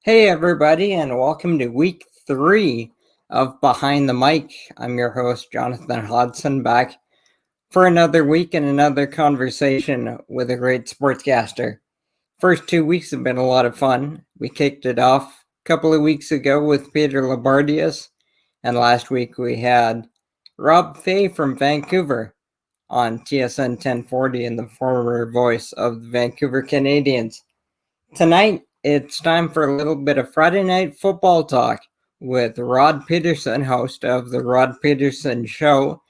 Hey everybody, and welcome to week 3 of Behind the Mic. I'm your host, Jonathan Hodgson, back for another week and another conversation with a great sportscaster. First 2 weeks have been a lot of fun. We kicked it off a couple of weeks ago with Peter Labardius, and last week we had Rob Fay from Vancouver on TSN 1040 and the former voice of the Vancouver Canadians. Tonight, it's time for a little bit of Friday night football talk with Rod Pedersen, host of the Rod Pedersen Show,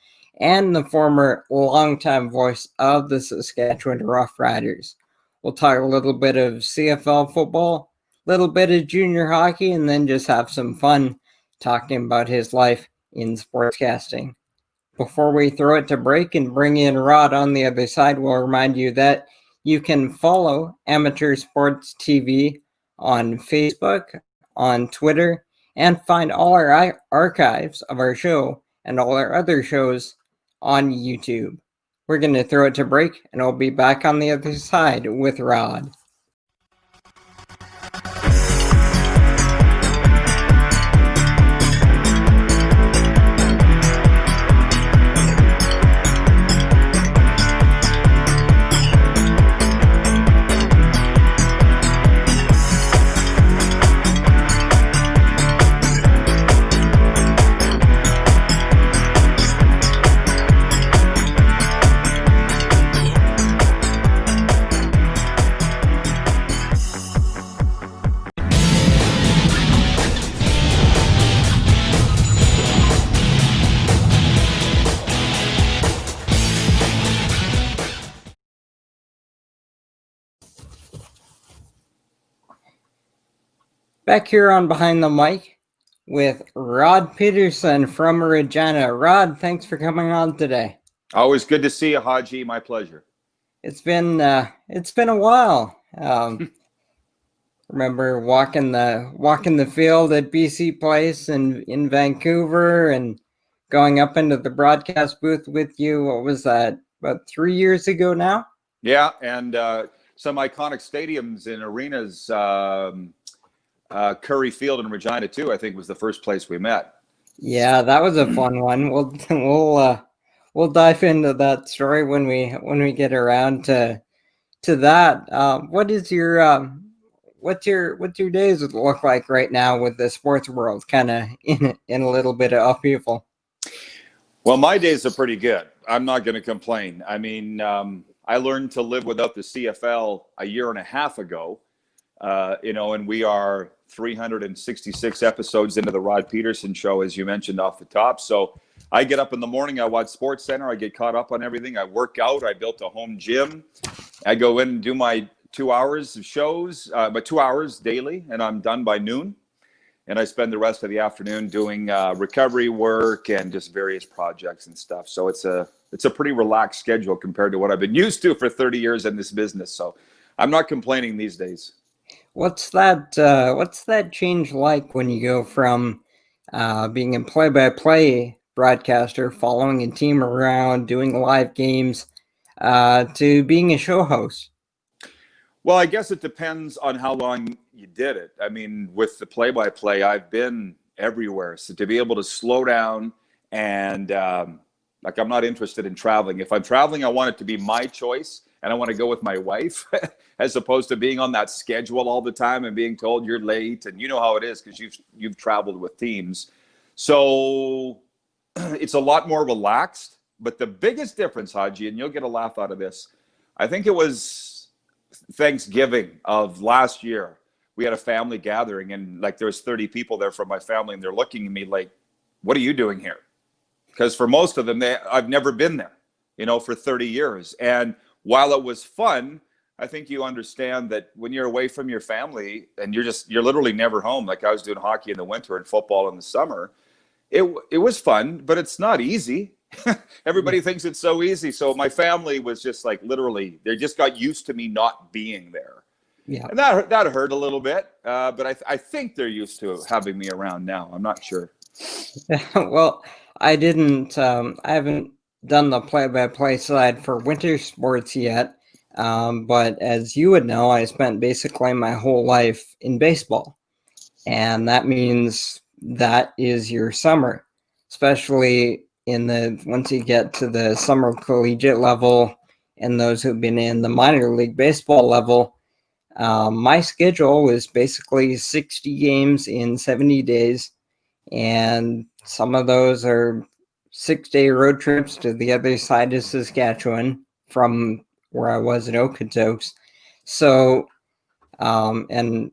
and the former longtime voice of the Saskatchewan Roughriders. We'll talk a little bit of CFL football, a little bit of junior hockey, and then just have some fun talking about his life in sportscasting. Before we throw it to break and bring in Rod on the other side, we'll remind you that you can follow Amateur Sports TV on Facebook, on Twitter, and find all our archives of our show and all our other shows on YouTube. We're going to throw it to break, and I'll be back on the other side with Rod. Back here on Behind the Mic with Rod Pedersen from Regina. Rod, thanks for coming on today. Always good to see you, Hodgie. My pleasure. It's been a while. Remember walking the field at BC Place and in Vancouver, and going up into the broadcast booth with you. What was that? About 3 years ago now? Yeah, and some iconic stadiums and arenas. Curry Field in Regina too, I think, was the first place we met. Yeah, that was a fun one. We'll dive into that story when we get around to that. What's your days look like right now with the sports world kind of in a little bit of upheaval? Well, my days are pretty good. I'm not going to complain. I mean, I learned to live without the CFL a year and a half ago. And we are 366 episodes into the Rod Pedersen Show, as you mentioned off the top. So I get up in the morning, I watch Sports Center, I get caught up on everything. I work out, I built a home gym. I go in and do my 2 hours of shows, but 2 hours daily, and I'm done by noon. And I spend the rest of the afternoon doing recovery work and just various projects and stuff. So it's a pretty relaxed schedule compared to what I've been used to for 30 years in this business. So I'm not complaining these days. What's that change like when you go from being a play-by-play broadcaster, following a team around, doing live games, to being a show host? Well, I guess it depends on how long you did it. I mean, with the play-by-play, I've been everywhere. So to be able to slow down and I'm not interested in traveling. If I'm traveling, I want it to be my choice. And I want to go with my wife as opposed to being on that schedule all the time and being told you're late. And you know how it is because you've traveled with teams. So it's a lot more relaxed. But the biggest difference, Haji, and you'll get a laugh out of this, I think it was Thanksgiving of last year. We had a family gathering and there was 30 people there from my family, and they're looking at me like, what are you doing here? Because for most of them, I've never been there, for 30 years. And while it was fun, I think you understand that when you're away from your family and you're literally never home. Like I was doing hockey in the winter and football in the summer. It was fun, but it's not easy. Everybody thinks it's so easy. So my family was just literally, they just got used to me not being there. Yeah. And that hurt a little bit. But I think they're used to having me around now. I'm not sure. Well, I haven't done the play-by-play side for winter sports yet, but as you would know, I spent basically my whole life in baseball, And that means that is your summer, especially once you get to the summer collegiate level and those who've been in the minor league baseball level. My schedule was basically 60 games in 70 days, and some of those are 6-day road trips to the other side of Saskatchewan from where I was at Okotoks. So, and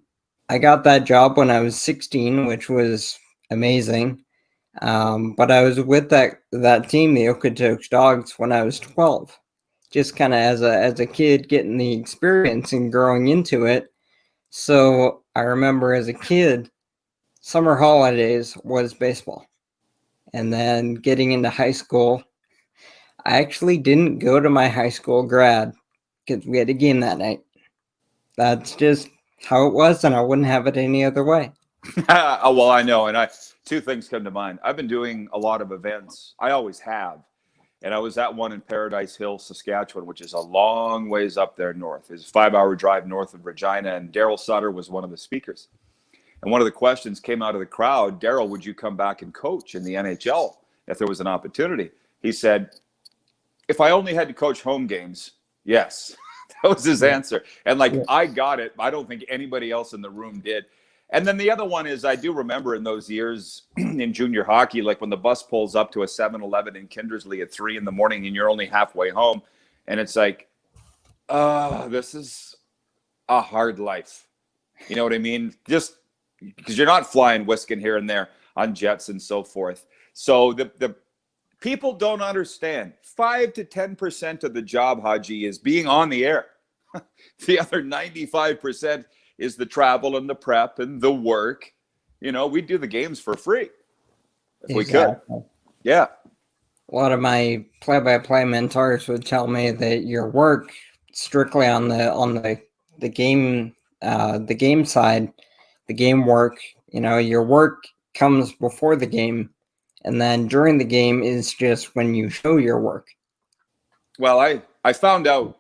I got that job when I was 16, which was amazing. But I was with that team, the Okotoks Dogs, when I was 12. Just kind of as a kid getting the experience and growing into it. So I remember as a kid, summer holidays was baseball. And then getting into high school, I actually didn't go to my high school grad because we had a game that night. That's just how it was, and I wouldn't have it any other way. Oh, well, I know. And two things come to mind. I've been doing a lot of events. I always have. And I was at one in Paradise Hill, Saskatchewan, which is a long ways up there north. It's a 5-hour drive north of Regina. And Daryl Sutter was one of the speakers. And one of the questions came out of the crowd, Daryl, would you come back and coach in the NHL if there was an opportunity? He said, if I only had to coach home games, yes. That was his answer. And I got it. I don't think anybody else in the room did. And then the other one is I do remember in those years in junior hockey, like when the bus pulls up to a 7-Eleven in Kindersley at 3 a.m. and you're only halfway home. And it's like, this is a hard life. You know what I mean? Just because you're not flying whisking here and there on jets and so forth. So the people don't understand. 5 to 10% of the job, Haji, is being on the air. The other 95% is the travel and the prep and the work. You know, we do the games for free if we could. Yeah. A lot of my play-by-play mentors would tell me that your work strictly on the game side, the game work, you know, your work comes before the game, and then during the game is just when you show your work. Well, I found out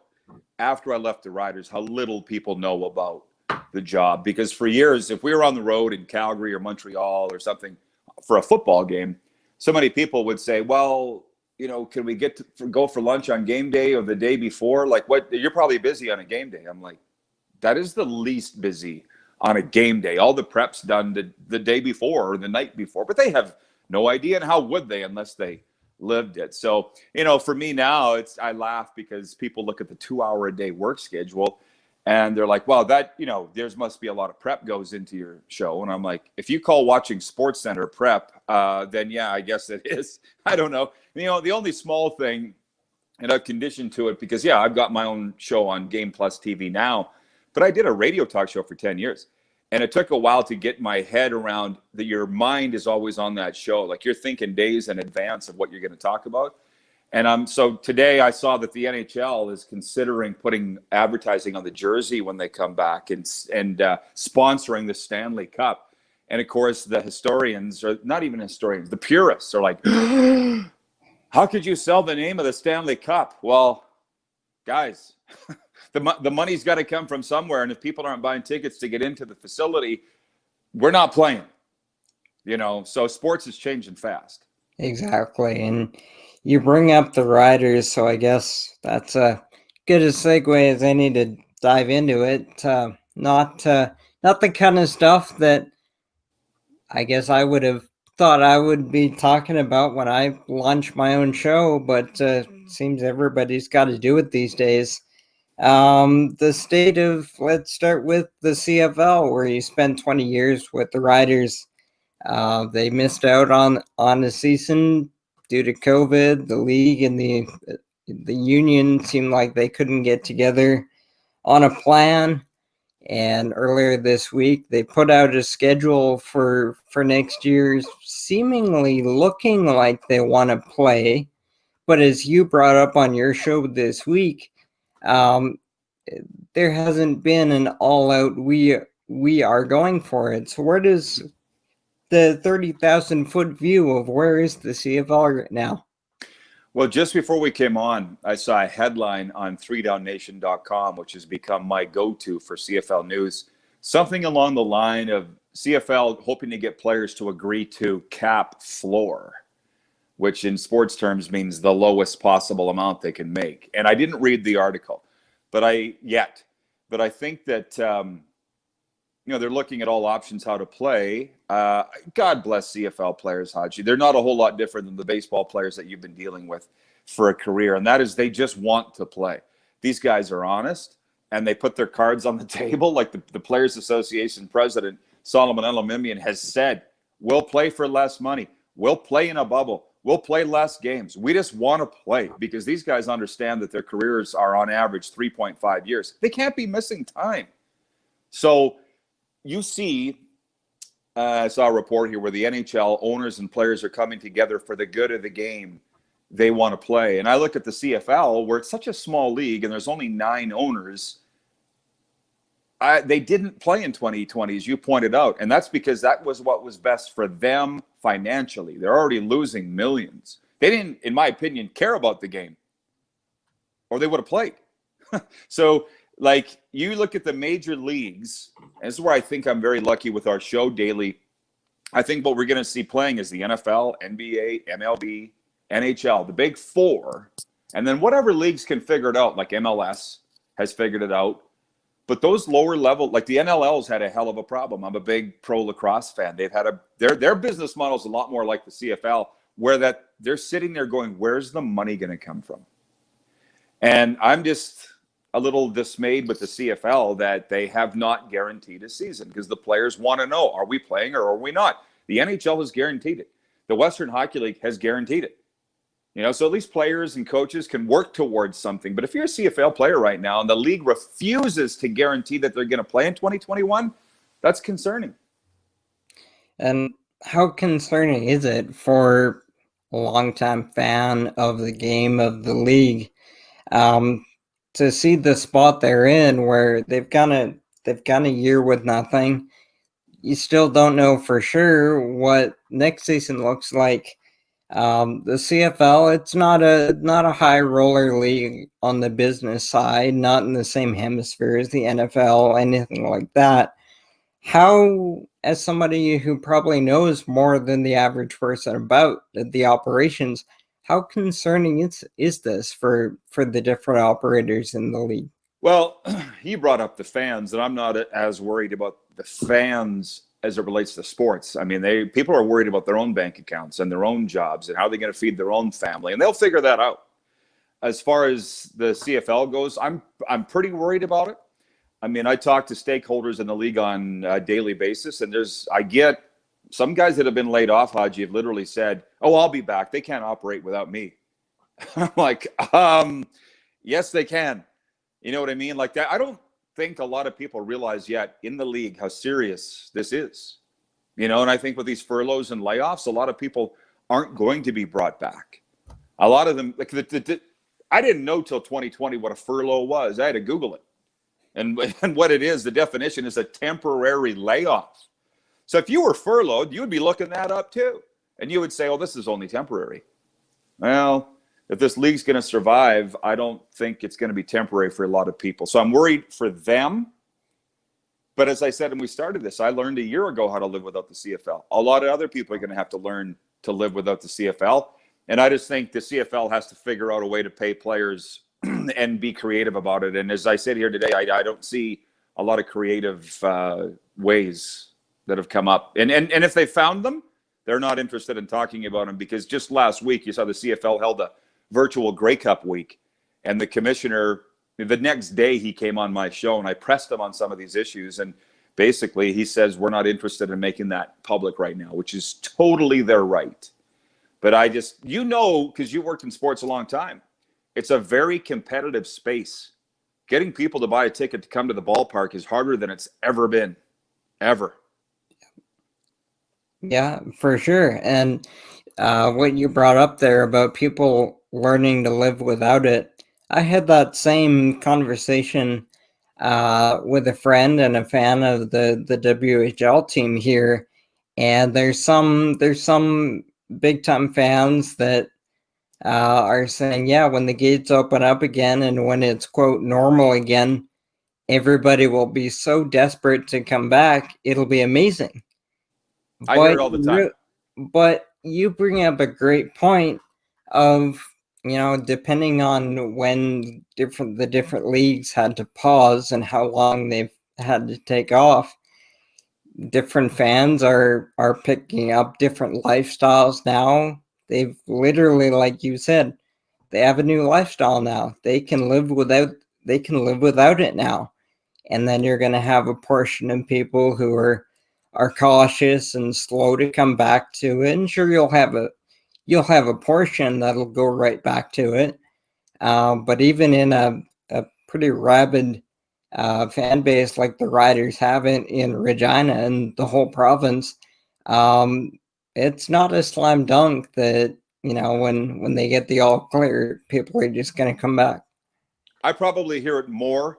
after I left the Riders how little people know about the job, because for years, if we were on the road in Calgary or Montreal or something for a football game, so many people would say, well, you know, can we go for lunch on game day or the day before? Like, what, you're probably busy on a game day. I'm like, that is the least busy on a game day. All the prep's done the day before or the night before, but they have no idea, and how would they unless they lived it? So, you know, for me now, I laugh because people look at the 2-hour-a-day work schedule and they're like, well, that, you know, there's must be a lot of prep goes into your show. And I'm like, if you call watching SportsCenter prep, then yeah, I guess it is. I don't know. You know, the only small thing, and I've conditioned to it because, yeah, I've got my own show on Game Plus TV now, but I did a radio talk show for 10 years. And it took a while to get my head around that your mind is always on that show. Like, you're thinking days in advance of what you're going to talk about. And so today I saw that the NHL is considering putting advertising on the jersey when they come back and sponsoring the Stanley Cup. And of course, the historians, or not even historians, the purists are like, how could you sell the name of the Stanley Cup? Well, guys, the money's got to come from somewhere. And if people aren't buying tickets to get into the facility, we're not playing. You know, so sports is changing fast. Exactly. And you bring up the Riders, so I guess that's a good a segue as any to dive into it. Not the kind of stuff that I guess I would have thought I would be talking about when I launched my own show, but seems everybody's got to do it these days. The state of, let's start with the CFL, where you spent 20 years with the Riders. They missed out on the season due to COVID. The league and the union seemed like they couldn't get together on a plan. And earlier this week, they put out a schedule for next year, seemingly looking like they want to play. But as you brought up on your show this week, there hasn't been an all-out we are going for it. So where does the 30,000-foot view of where is the CFL right now? Well, just before we came on, I saw a headline on 3downnation.com, which has become my go-to for CFL news. Something along the line of CFL hoping to get players to agree to cap floor, which in sports terms means the lowest possible amount they can make. And I didn't read the article, but I think that, they're looking at all options how to play. God bless CFL players, Hodges. They're not a whole lot different than the baseball players that you've been dealing with for a career. And that is, they just want to play. These guys are honest, and they put their cards on the table. Like the Players Association president, Solomon Elamimian, has said, we'll play for less money. We'll play in a bubble. We'll play less games. We just want to play, because these guys understand that their careers are on average 3.5 years. They can't be missing time. So you see, I saw a report here where the NHL owners and players are coming together for the good of the game they want to play. And I look at the CFL, where it's such a small league and there's only 9 owners. They didn't play in 2020, as you pointed out. And that's because that was what was best for them financially. They're already losing millions. They didn't, in my opinion, care about the game, or they would have played. So, like, you look at the major leagues, and this is where I think I'm very lucky with our show daily. I think what we're going to see playing is the NFL, NBA, MLB, NHL, the big 4, and then whatever leagues can figure it out, like MLS has figured it out. But those lower level, like the NLL's had a hell of a problem. I'm a big pro lacrosse fan. They've had their business model is a lot more like the CFL, where that they're sitting there going, where's the money going to come from? And I'm just a little dismayed with the CFL that they have not guaranteed a season, because the players want to know, are we playing or are we not? The NHL has guaranteed it. The Western Hockey League has guaranteed it. So at least players and coaches can work towards something. But if you're a CFL player right now and the league refuses to guarantee that they're going to play in 2021, that's concerning. And how concerning is it for a longtime fan of the game, of the league, to see the spot they're in, where they've gone a year with nothing? You still don't know for sure what next season looks like. The CFL, it's not a high roller league on the business side, not in the same hemisphere as the NFL, anything like that. How, as somebody who probably knows more than the average person about the operations, how concerning is this for the different operators in the league? Well, you brought up the fans, and I'm not as worried about the fans as it relates to sports. I mean, people are worried about their own bank accounts and their own jobs and how they're going to feed their own family, and they'll figure that out. As far as the CFL goes, I'm pretty worried about it. I mean, I talk to stakeholders in the league on a daily basis, and I get some guys that have been laid off, Hodgie, have literally said, "Oh, I'll be back. They can't operate without me." I'm like, yes, they can. You know what I mean? Like that. I don't think a lot of people realize yet in the league how serious this is. And I think with these furloughs and layoffs, a lot of people aren't going to be brought back. A lot of them, like I didn't know till 2020 what a furlough was. I had to Google it. And what it is, the definition is a temporary layoff. So if you were furloughed, you would be looking that up too. And you would say, oh, this is only temporary. Well, if this league's going to survive, I don't think it's going to be temporary for a lot of people. So I'm worried for them. But as I said when we started this, I learned a year ago how to live without the CFL. A lot of other people are going to have to learn to live without the CFL. And I just think the CFL has to figure out a way to pay players and be creative about it. And as I said here today, I don't see a lot of creative ways that have come up. And if they found them, they're not interested in talking about them, because just last week you saw the CFL held a virtual Grey Cup week, and the commissioner, the next day he came on my show and I pressed him on some of these issues, and basically he says we're not interested in making that public right now, which is totally their right. But I just, because you worked in sports a long time, it's a very competitive space. Getting people to buy a ticket to come to the ballpark is harder than it's ever been, ever. Yeah, for sure. And what you brought up there about people learning to live without it, I had that same conversation with a friend and a fan of the WHL team here, and there's some big time fans that are saying, yeah, when the gates open up again and when it's quote normal again, everybody will be so desperate to come back. It'll be amazing. I hear it all the time. But you bring up a great point of, depending on when the different leagues had to pause and how long they've had to take off, different fans are picking up different lifestyles now. They've literally, like you said, they have a new lifestyle now. They can live without it now. And then you're going to have a portion of people who are cautious and slow to come back to it. And sure, you'll have a portion that'll go right back to it. But even in a pretty rabid fan base like the Riders have in Regina and the whole province, it's not a slam dunk that, when they get the all clear, people are just going to come back. I probably hear it more.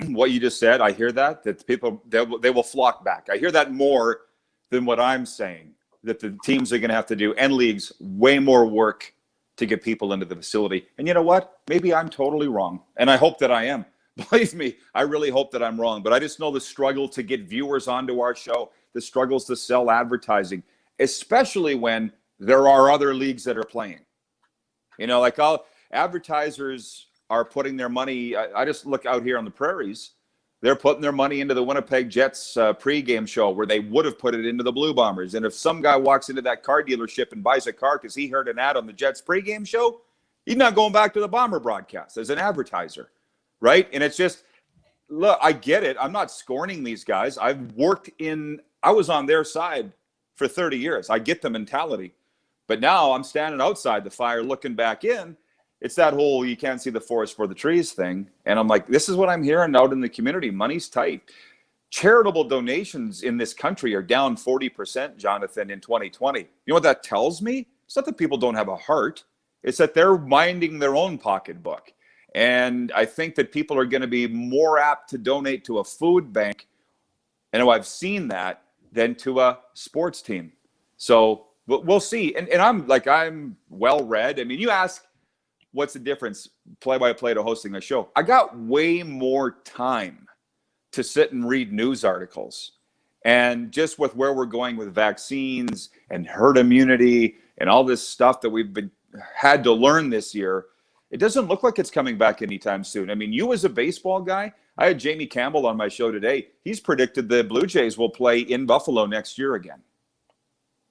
What you just said, I hear that people, they will flock back. I hear that more than what I'm saying, that the teams are going to have to do, and leagues, way more work to get people into the facility. And you know what? Maybe I'm totally wrong. And I hope that I am. Believe me, I really hope that I'm wrong. But I just know the struggle to get viewers onto our show, the struggles to sell advertising, especially when there are other leagues that are playing. Like advertisers are putting their money. I just look out here on the prairies. They're putting their money into the Winnipeg Jets pregame show, where they would have put it into the Blue Bombers. And if some guy walks into that car dealership and buys a car because he heard an ad on the Jets pregame show, he's not going back to the Bomber broadcast as an advertiser, right? And it's just, look, I get it. I'm not scorning these guys. I was on their side for 30 years. I get the mentality. But now I'm standing outside the fire looking back in. It's that whole you can't see the forest for the trees thing. And I'm like, this is what I'm hearing out in the community. Money's tight. Charitable donations in this country are down 40%, Jonathan, in 2020. You know what that tells me? It's not that people don't have a heart. It's that they're minding their own pocketbook. And I think that people are going to be more apt to donate to a food bank, and I've seen that, than to a sports team. So we'll see. And I'm well-read. I mean, you ask, what's the difference, play-by-play to hosting a show? I got way more time to sit and read news articles. And just with where we're going with vaccines and herd immunity and all this stuff that we've had to learn this year, it doesn't look like it's coming back anytime soon. I mean, you as a baseball guy, I had Jamie Campbell on my show today. He's predicted the Blue Jays will play in Buffalo next year again,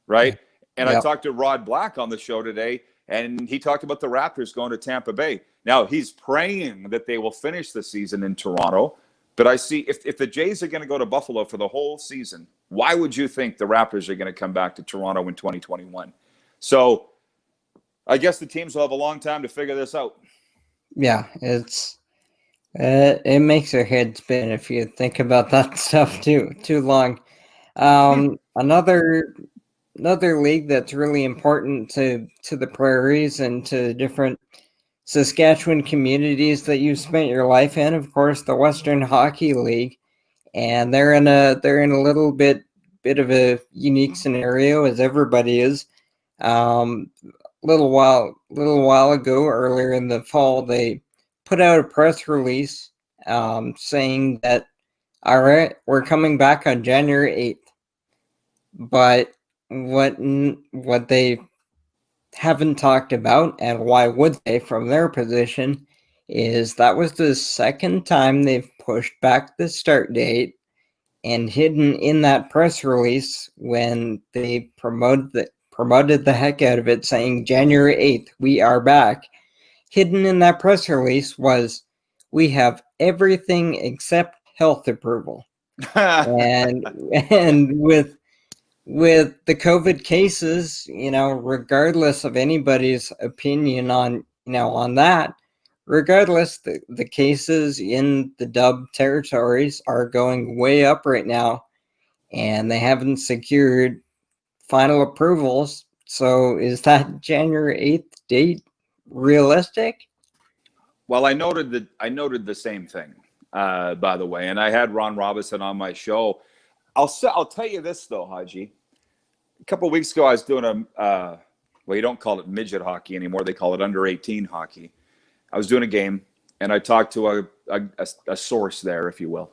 right? And yep. I talked to Rod Black on the show today, and he talked about the Raptors going to Tampa Bay. Now, he's praying that they will finish the season in Toronto. But I see if the Jays are going to go to Buffalo for the whole season, why would you think the Raptors are going to come back to Toronto in 2021? So I guess the teams will have a long time to figure this out. Yeah, it makes your head spin if you think about that stuff too long. Another league that's really important to the prairies and to different Saskatchewan communities that you spent your life in, of course, the Western Hockey League, and they're in a little bit of a unique scenario, as everybody is. Little while ago, earlier in the fall, they put out a press release saying that, all right, we're coming back on January 8th. But what they haven't talked about, and why would they from their position, is that was the second time they've pushed back the start date, and hidden in that press release when they promoted the heck out of it, saying January 8th, we are back. Hidden in that press release was, we have everything except health approval. and with the COVID cases, regardless of anybody's opinion on that, regardless, the cases in the Dub territories are going way up right now, and they haven't secured final approvals. So is that January 8th date realistic? Well, I noted the same thing, by the way, and I had Ron Robinson on my show. I'll tell you this though, Haji. A couple of weeks ago, I was doing well, you don't call it midget hockey anymore. They call it under 18 hockey. I was doing a game, and I talked to a source there, if you will.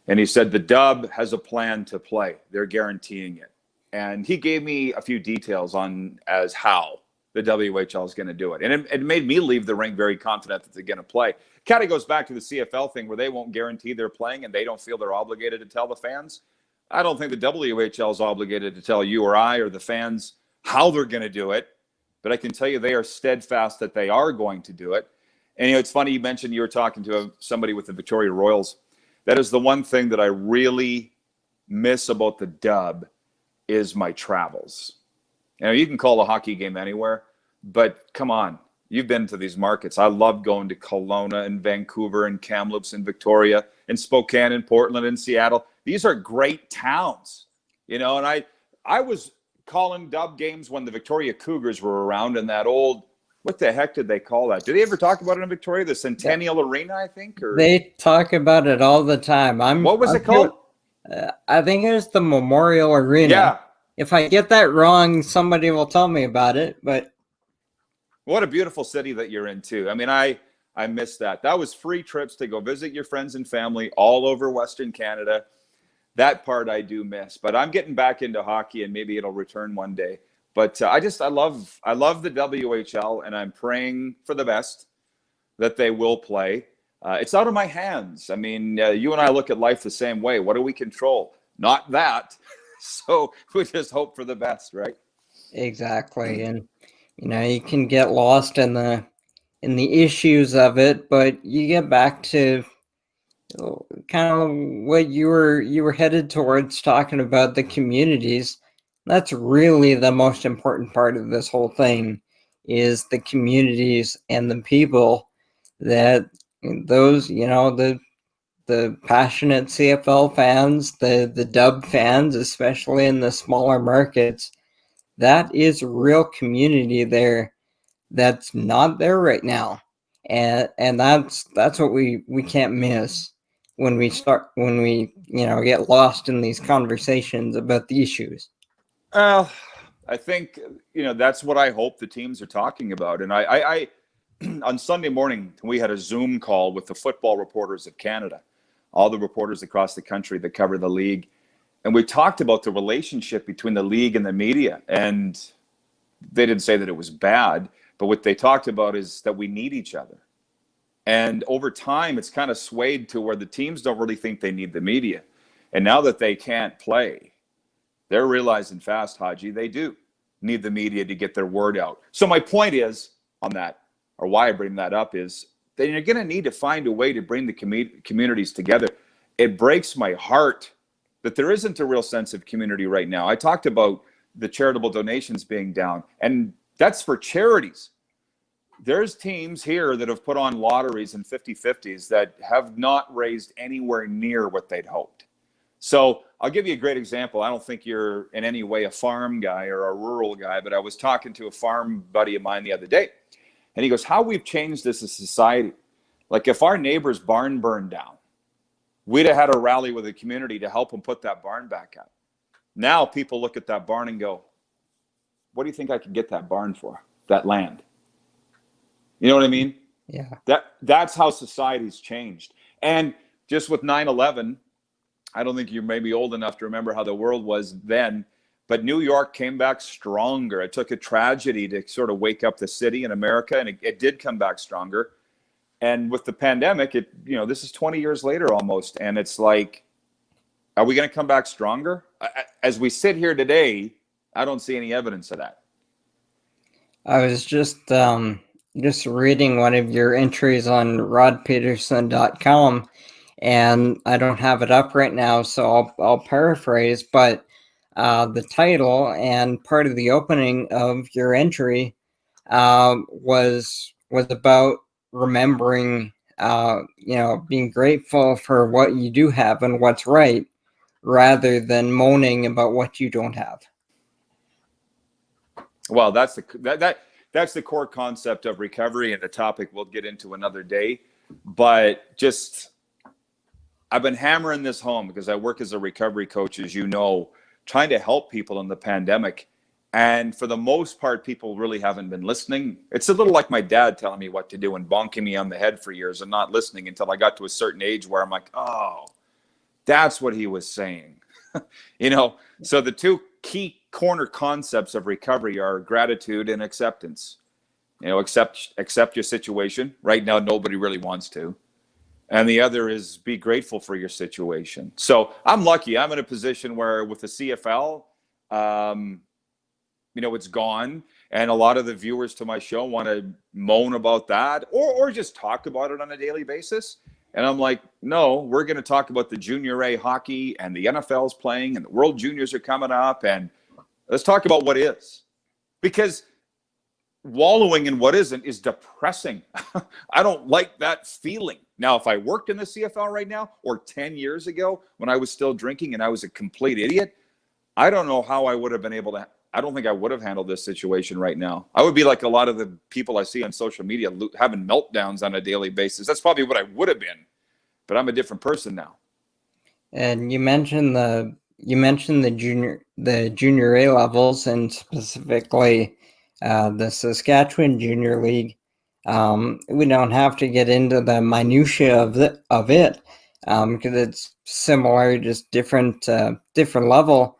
And he said the Dub has a plan to play. They're guaranteeing it. And he gave me a few details on as how the WHL is going to do it. And it made me leave the rink very confident that they're going to play. Kind of goes back to the CFL thing where they won't guarantee they're playing and they don't feel they're obligated to tell the fans. I don't think the WHL is obligated to tell you or I or the fans how they're going to do it. But I can tell you they are steadfast that they are going to do it. And, it's funny you mentioned you were talking to somebody with the Victoria Royals. That is the one thing that I really miss about the Dub is my travels. You can call a hockey game anywhere, but come on. You've been to these markets. I love going to Kelowna and Vancouver and Kamloops and Victoria and Spokane and Portland and Seattle. These are great towns, and I was calling Dub games when the Victoria Cougars were around in that old, what the heck did they call that? Did they ever talk about it in Victoria? The Centennial Arena, I think? Or they talk about it all the time. What was it called? I think it was the Memorial Arena. Yeah. If I get that wrong, somebody will tell me about it, but what a beautiful city that you're in, too. I miss that. That was free trips to go visit your friends and family all over Western Canada. That part I do miss. But I'm getting back into hockey, and maybe it'll return one day. But I love the WHL, and I'm praying for the best that they will play. It's out of my hands. You and I look at life the same way. What do we control? Not that. So we just hope for the best, right? Exactly. And you can get lost in the issues of it, but you get back to kind of what you were headed towards, talking about the communities. That's really the most important part of this whole thing, is the communities and the people that those, the passionate CFL fans, the Dub fans, especially in the smaller markets. That is real community there that's not there right now. And that's what we can't miss when we get lost in these conversations about the issues. I think, that's what I hope the teams are talking about. And I on Sunday morning, we had a Zoom call with the Football Reporters of Canada, all the reporters across the country that cover the league. And we talked about the relationship between the league and the media. And they didn't say that it was bad, but what they talked about is that we need each other. And over time, it's kind of swayed to where the teams don't really think they need the media. And now that they can't play, they're realizing fast, Hodgie, they do need the media to get their word out. So my point is on that, or why I bring that up, is that you're going to need to find a way to bring the communities together. It breaks my heart that there isn't a real sense of community right now. I talked about the charitable donations being down, and that's for charities. There's teams here that have put on lotteries and 50-50s that have not raised anywhere near what they'd hoped. So I'll give you a great example. I don't think you're in any way a farm guy or a rural guy, but I was talking to a farm buddy of mine the other day, and he goes, how we've changed this as a society. Like if our neighbor's barn burned down, we'd have had a rally with the community to help them put that barn back up. Now people look at that barn and go, what do you think I could get that barn for, that land? You know what I mean? Yeah. That's how society's changed. And just with 9/11, I don't think you're maybe old enough to remember how the world was then, but New York came back stronger. It took a tragedy to sort of wake up the city in America, and it did come back stronger. And with the pandemic, this is 20 years later almost, and it's like, are we going to come back stronger? As we sit here today, I don't see any evidence of that. I was just reading one of your entries on rodpedersen.com, and I don't have it up right now, so I'll paraphrase, but the title and part of the opening of your entry was about remembering, being grateful for what you do have and what's right, rather than moaning about what you don't have. Well, that's the core concept of recovery, and a topic we'll get into another day. But I've been hammering this home because I work as a recovery coach, as you know, trying to help people in the pandemic. And for the most part, people really haven't been listening. It's a little like my dad telling me what to do and bonking me on the head for years and not listening until I got to a certain age where I'm like, oh, that's what he was saying. So the two key corner concepts of recovery are gratitude and acceptance. Accept your situation. Right now, nobody really wants to. And the other is be grateful for your situation. So I'm lucky. I'm in a position where with the CFL, it's gone. And a lot of the viewers to my show want to moan about that or just talk about it on a daily basis. And I'm like, no, we're going to talk about the Junior A hockey and the NFL's playing and the World Juniors are coming up. And let's talk about what is. Because wallowing in what isn't is depressing. I don't like that feeling. Now, if I worked in the CFL right now or 10 years ago when I was still drinking and I was a complete idiot, I don't know how I would have been able to. I don't think I would have handled this situation right now. I would be like a lot of the people I see on social media having meltdowns on a daily basis. That's probably what I would have been, but I'm a different person now. And you mentioned the junior A levels and specifically the Saskatchewan Junior League. We don't have to get into the minutia of it because it's similar, just different level.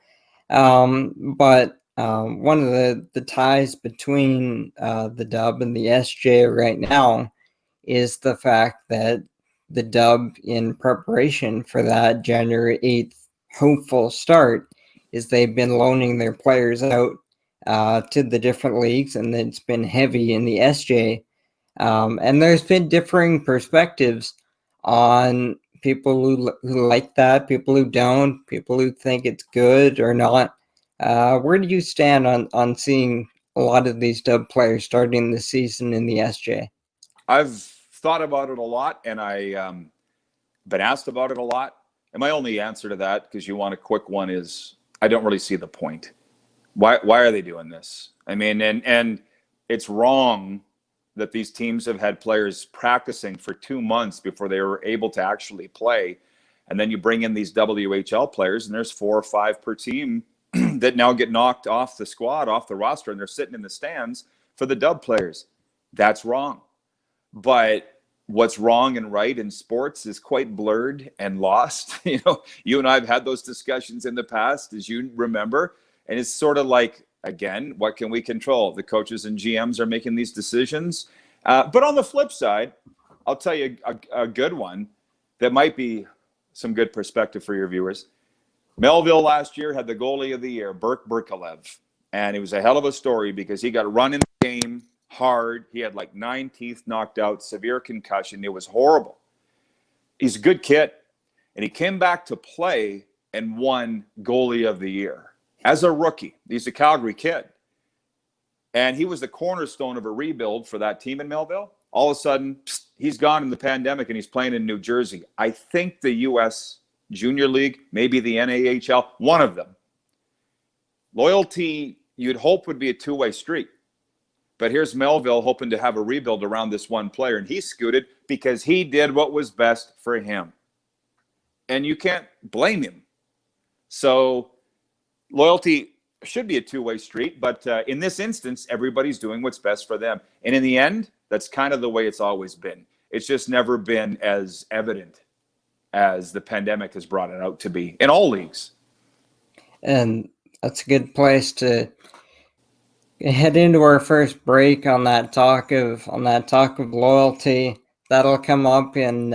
But one of the ties between the Dub and the SJ right now is the fact that the Dub, in preparation for that January 8th hopeful start, is they've been loaning their players out to the different leagues, and it's been heavy in the SJ. And there's been differing perspectives on people who like that, people who don't, people who think it's good or not. Where do you stand on seeing a lot of these Dub players starting the season in the SJ? I've thought about it a lot, and I've been asked about it a lot. And my only answer to that, because you want a quick one, is I don't really see the point. Why are they doing this? I mean, and it's wrong that these teams have had players practicing for 2 months before they were able to actually play. And then you bring in these WHL players, and there's 4 or 5 per team that now get knocked off the squad, off the roster, and they're sitting in the stands for the Dub players. That's wrong. But what's wrong and right in sports is quite blurred and lost. You and I have had those discussions in the past, as you remember. And it's sort of like, again, what can we control? The coaches and GMs are making these decisions. But on the flip side, I'll tell you a good one that might be some good perspective for your viewers. Melville last year had the goalie of the year, Burke Berkalev. And it was a hell of a story because he got run in the game hard. He had like 9 teeth knocked out, severe concussion. It was horrible. He's a good kid. And he came back to play and won goalie of the year as a rookie. He's a Calgary kid. And he was the cornerstone of a rebuild for that team in Melville. All of a sudden, he's gone in the pandemic and he's playing in New Jersey. I think the U.S. Junior League, maybe the NAHL, one of them. Loyalty, you'd hope, would be a two-way street. But here's Melville hoping to have a rebuild around this one player, and he scooted because he did what was best for him. And you can't blame him. So loyalty should be a two-way street, but in this instance, everybody's doing what's best for them. And in the end, that's kind of the way it's always been. It's just never been as evident as the pandemic has brought it out to be in all leagues. And that's a good place to head into our first break on that talk of loyalty. That'll come up in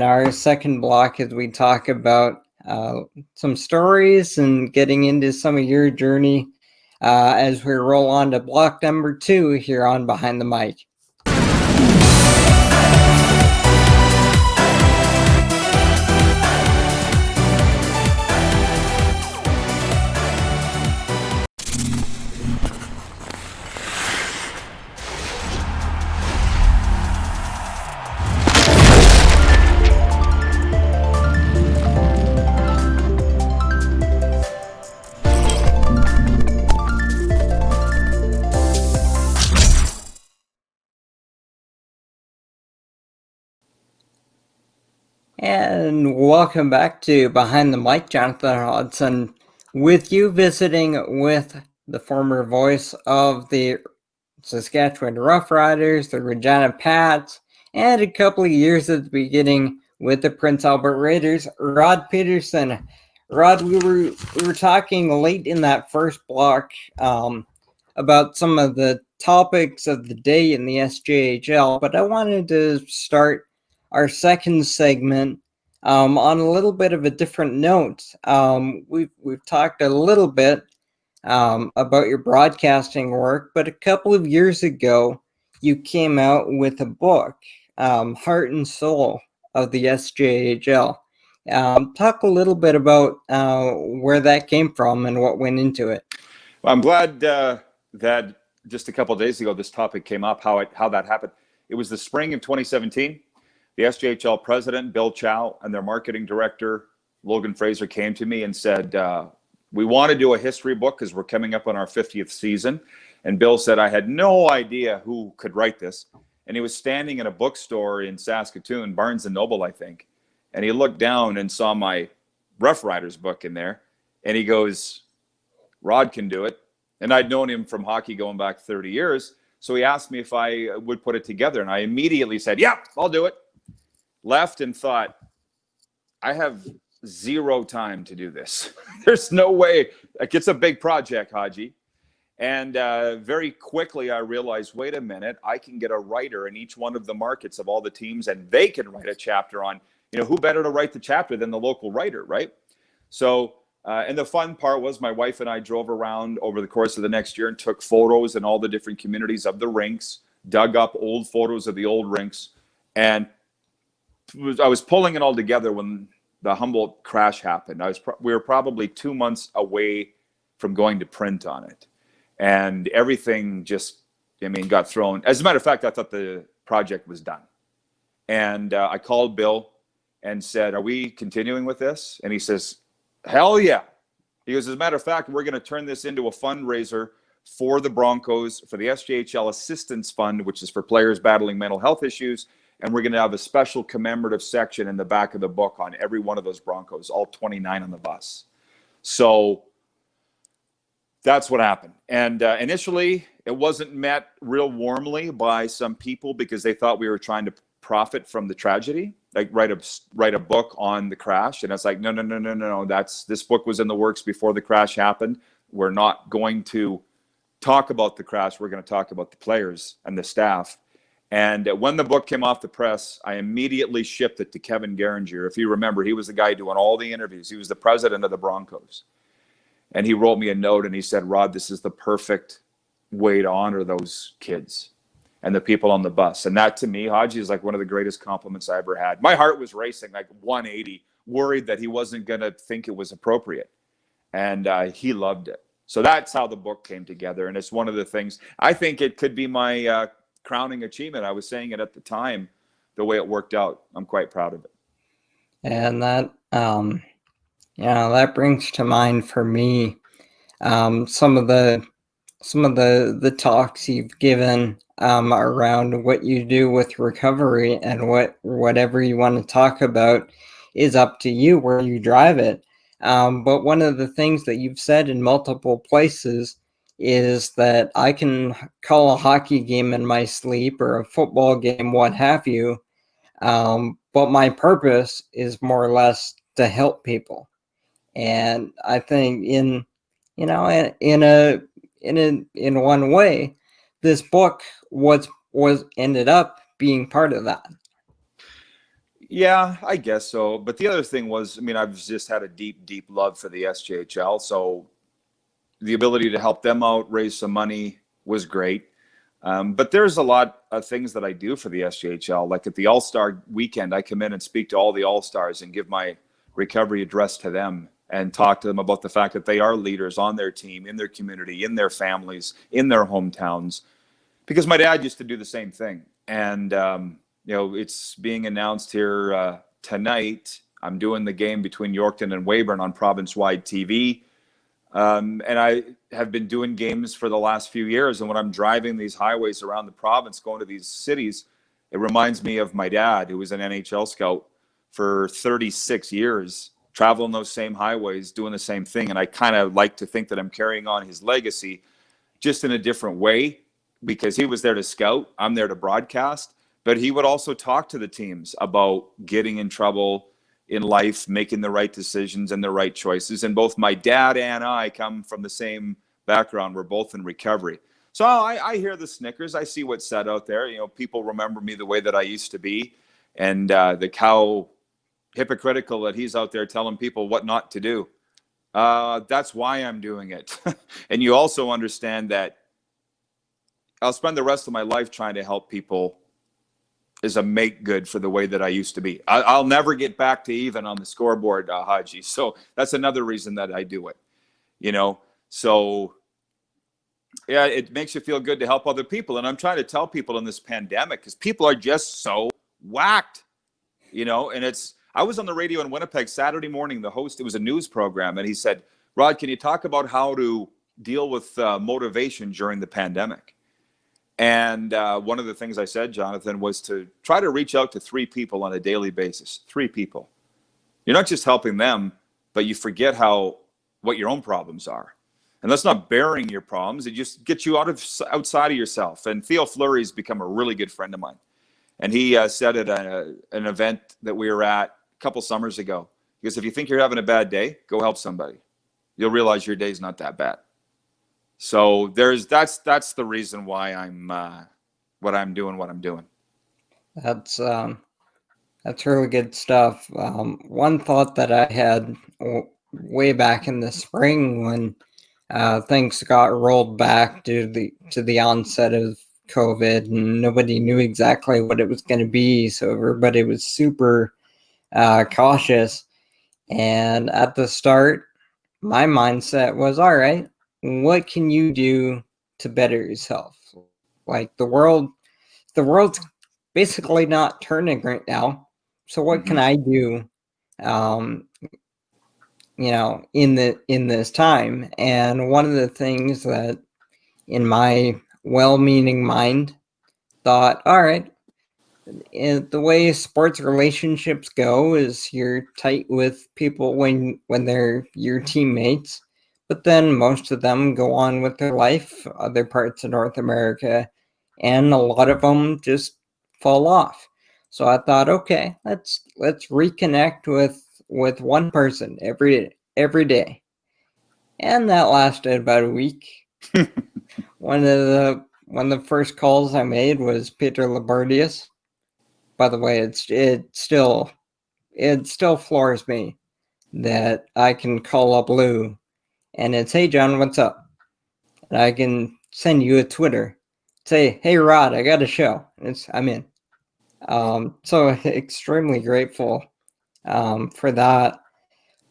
our second block as we talk about some stories and getting into some of your journey as we roll on to block number 2 here on Behind the Mic. And welcome back to Behind the Mic. Jonathan Hodgson with you, visiting with the former voice of the Saskatchewan Roughriders, the Regina Pats, and a couple of years at the beginning with the Prince Albert Raiders, Rod Pedersen. Rod, we were talking late in that first block about some of the topics of the day in the SJHL, but I wanted to start our second segment on a little bit of a different note. We've talked a little bit about your broadcasting work, but a couple of years ago, you came out with a book, Heart and Soul of the SJHL. Talk a little bit about where that came from and what went into it. Well, I'm glad that just a couple of days ago this topic came up, how that happened. It was the spring of 2017. The SJHL president, Bill Chow, and their marketing director, Logan Fraser, came to me and said, we want to do a history book because we're coming up on our 50th season. And Bill said, I had no idea who could write this. And he was standing in a bookstore in Saskatoon, Barnes & Noble, I think. And he looked down and saw my Roughriders book in there. And he goes, Rod can do it. And I'd known him from hockey going back 30 years. So he asked me if I would put it together. And I immediately said, yeah, I'll do it. Left and thought, I have zero time to do this. There's no way. Like, it's a big project, Hodgie. And very quickly I realized, wait a minute, I can get a writer in each one of the markets of all the teams, and they can write a chapter on, who better to write the chapter than the local writer, right? So, and the fun part was my wife and I drove around over the course of the next year and took photos in all the different communities of the rinks, dug up old photos of the old rinks, and I was pulling it all together when the Humboldt crash happened. We were probably 2 months away from going to print on it. And everything just, got thrown. As a matter of fact, I thought the project was done. And I called Bill and said, are we continuing with this? And he says, hell yeah. He goes, as a matter of fact, we're going to turn this into a fundraiser for the Broncos, for the SJHL Assistance Fund, which is for players battling mental health issues. And we're going to have a special commemorative section in the back of the book on every one of those Broncos, all 29 on the bus. So that's what happened. And initially, it wasn't met real warmly by some people because they thought we were trying to profit from the tragedy, like write a book on the crash. And it's like, no. This book was in the works before the crash happened. We're not going to talk about the crash. We're going to talk about the players and the staff. And when the book came off the press, I immediately shipped it to Kevin Geringer. If you remember, he was the guy doing all the interviews. He was the president of the Broncos. And he wrote me a note and he said, Rod, this is the perfect way to honor those kids and the people on the bus. And that, to me, Hodges, is like one of the greatest compliments I ever had. My heart was racing like 180, worried that he wasn't going to think it was appropriate. And he loved it. So that's how the book came together. And it's one of the things, I think it could be my crowning achievement. I was saying it at the time, the way it worked out. I'm quite proud of it. And that, that brings to mind for me some of the talks you've given around what you do with recovery, and whatever you want to talk about is up to you where you drive it. But one of the things that you've said in multiple places is that I can call a hockey game in my sleep or a football game, what have you. But my purpose is more or less to help people. And I think in one way, this book was ended up being part of that. Yeah, I guess so. But the other thing was, I've just had a deep love for the SJHL. So the ability to help them out, raise some money was great. But there's a lot of things that I do for the SJHL. Like at the All-Star weekend, I come in and speak to all the All-Stars and give my recovery address to them and talk to them about the fact that they are leaders on their team, in their community, in their families, in their hometowns. Because my dad used to do the same thing. And, it's being announced here tonight. I'm doing the game between Yorkton and Weyburn on province-wide TV. And I have been doing games for the last few years. And when I'm driving these highways around the province, going to these cities, it reminds me of my dad, who was an NHL scout for 36 years, traveling those same highways, doing the same thing. And I kind of like to think that I'm carrying on his legacy just in a different way, because he was there to scout. I'm there to broadcast. But he would also talk to the teams about getting in trouble in life, making the right decisions and the right choices. And both my dad and I come from the same background. We're both in recovery. So I hear the snickers. I see what's said out there. You know, people remember me the way that I used to be. And how hypocritical that he's out there telling people what not to do. That's why I'm doing it. And you also understand that I'll spend the rest of my life trying to help people as a make good for the way that I used to be. I'll never get back to even on the scoreboard, Hodges. So that's another reason that I do it, you know? So yeah, it makes you feel good to help other people. And I'm trying to tell people in this pandemic, because people are just so whacked, you know? And I was on the radio in Winnipeg Saturday morning. The host, it was a news program, and he said, Rod, can you talk about how to deal with motivation during the pandemic? And one of the things I said, Jonathan, was to try to reach out to 3 people on a daily basis. 3 people. You're not just helping them, but you forget what your own problems are. And that's not bearing your problems. It just gets you outside of yourself. And Theo Fleury's become a really good friend of mine. And he said at an event that we were at a couple summers ago, because if you think you're having a bad day, go help somebody. You'll realize your day's not that bad. So that's the reason why I'm what I'm doing. That's really good stuff. One thought that I had way back in the spring when things got rolled back due to the onset of COVID, and nobody knew exactly what it was going to be, so everybody was super cautious. And at the start, my mindset was, all right, what can you do to better yourself? Like the world's basically not turning right now. So what can I do, in this time? And one of the things that in my well-meaning mind thought, all right, the way sports relationships go is you're tight with people when they're your teammates, but then most of them go on with their life, other parts of North America, and a lot of them just fall off. So I thought, okay, let's reconnect with one person every day. And that lasted about a week. One of the first calls I made was Peter Labardius. By the way, it still floors me that I can call up Lou and it's, hey John, what's up? And I can send you a Twitter, say, hey Rod, I got a show. I'm in. So extremely grateful for that.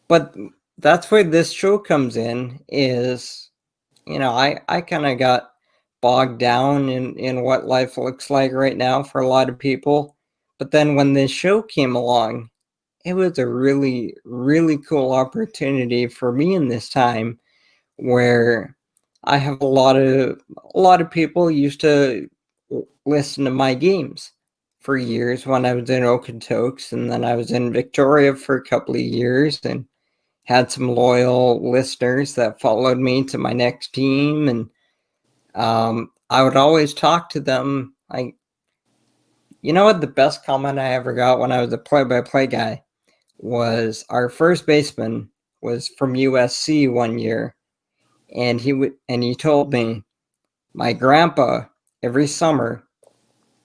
But that's where this show comes in, is, I kind of got bogged down in what life looks like right now for a lot of people. But then when this show came along, it was a really, really cool opportunity for me in this time, where I have a lot of people used to listen to my games for years when I was in Okotoks, and then I was in Victoria for a couple of years and had some loyal listeners that followed me to my next team. And I would always talk to them. Like, you know what, the best comment I ever got when I was a play-by-play guy was our first baseman was from USC one year, and he told me, my grandpa every summer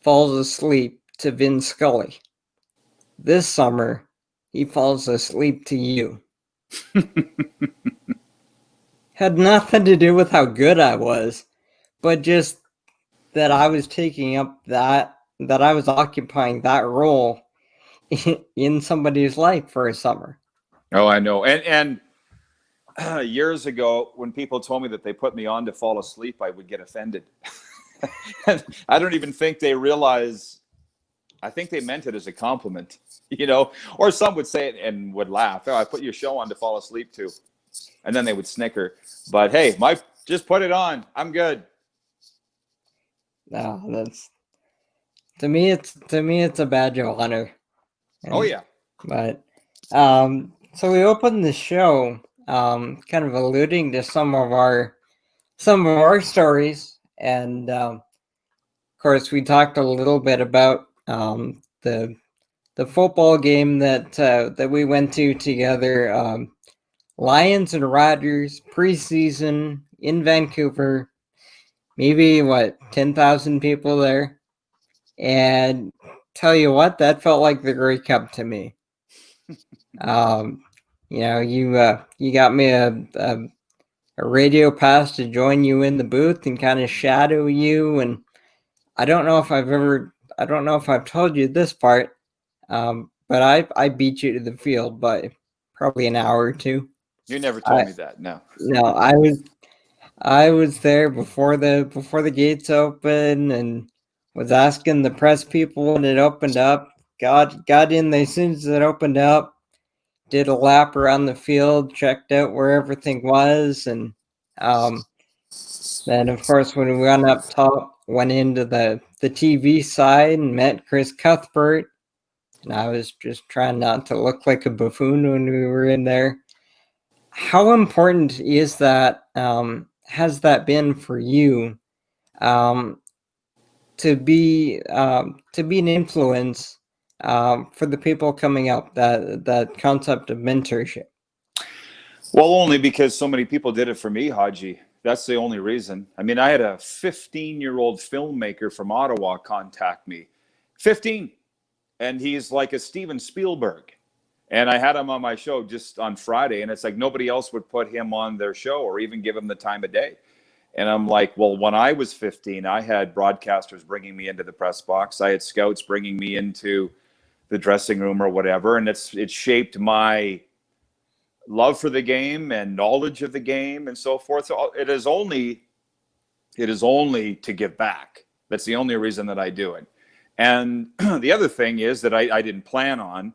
falls asleep to Vin Scully. This summer, he falls asleep to you. Had nothing to do with how good I was, but just that I was taking up that I was occupying that role in somebody's life for a summer. Oh, I know. And years ago, when people told me that they put me on to fall asleep, I would get offended. I don't even think they realize. I think they meant it as a compliment, or some would say it and would laugh. Oh, I put your show on to fall asleep to. And then they would snicker. But hey, just put it on. I'm good. No, that's, to me it's a badge of honor. Oh yeah. But So we opened the show, kind of alluding to some of our stories, and of course we talked a little bit about the football game that we went to together, Lions and Riders preseason in Vancouver. Maybe 10,000 people there, and tell you what, that felt like the Grey Cup to me. You got me a radio pass to join you in the booth and kind of shadow you. And I don't know if I've told you this part, but I beat you to the field by probably an hour or two. You never told me that. No. No, I was there before the gates open and was asking the press people when it opened up. Got in there as soon as it opened up. Did a lap around the field, checked out where everything was, and then of course when we went up top, went into the TV side and met Chris Cuthbert. And I was just trying not to look like a buffoon when we were in there. How important is that? Has that been for you to be an influence for the people coming up, that concept of mentorship? Well, only because so many people did it for me, Hodgie. That's the only reason. I mean, I had a 15-year-old filmmaker from Ottawa contact me. 15. And he's like a Steven Spielberg. And I had him on my show just on Friday, and it's like nobody else would put him on their show or even give him the time of day. And I'm like, well, when I was 15, I had broadcasters bringing me into the press box. I had scouts bringing me into the dressing room or whatever. And it shaped my love for the game and knowledge of the game and so forth. So it is only to give back. That's the only reason that I do it. And the other thing is that I didn't plan on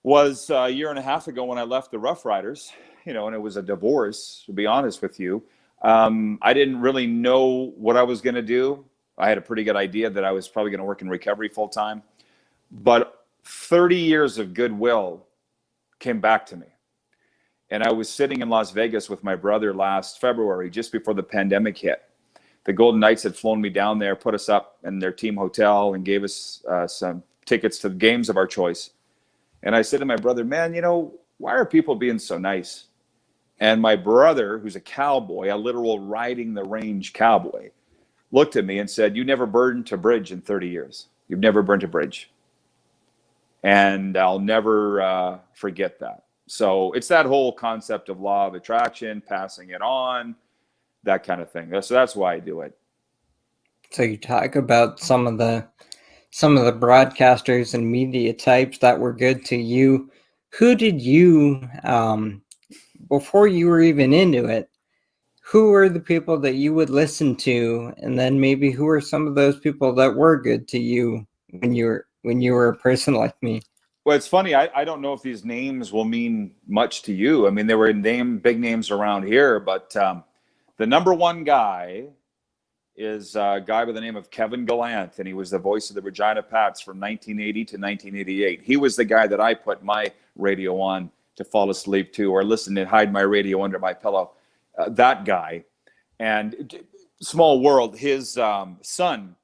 was a year and a half ago when I left the Roughriders, and it was a divorce, to be honest with you. I didn't really know what I was going to do. I had a pretty good idea that I was probably going to work in recovery full time. But 30 years of goodwill came back to me. And I was sitting in Las Vegas with my brother last February, just before the pandemic hit. The Golden Knights had flown me down there, put us up in their team hotel, and gave us some tickets to the games of our choice. And I said to my brother, man, why are people being so nice? And my brother, who's a cowboy, a literal riding the range cowboy, looked at me and said, you never burned a bridge in 30 years. You've never burnt a bridge. And I'll never forget that. So it's that whole concept of law of attraction, passing it on, that kind of thing. So that's why I do it. So you talk about some of the broadcasters and media types that were good to you. Who did you, before you were even into it, who were the people that you would listen to? And then maybe who are some of those people that were good to you when you were a person like me? Well, it's funny. I don't know if these names will mean much to you. I mean, they were big names around here, but the number one guy is a guy by the name of Kevin Gallant, and he was the voice of the Regina Pats from 1980 to 1988. He was the guy that I put my radio on to fall asleep to, or listen and hide my radio under my pillow. That guy. And small world, his son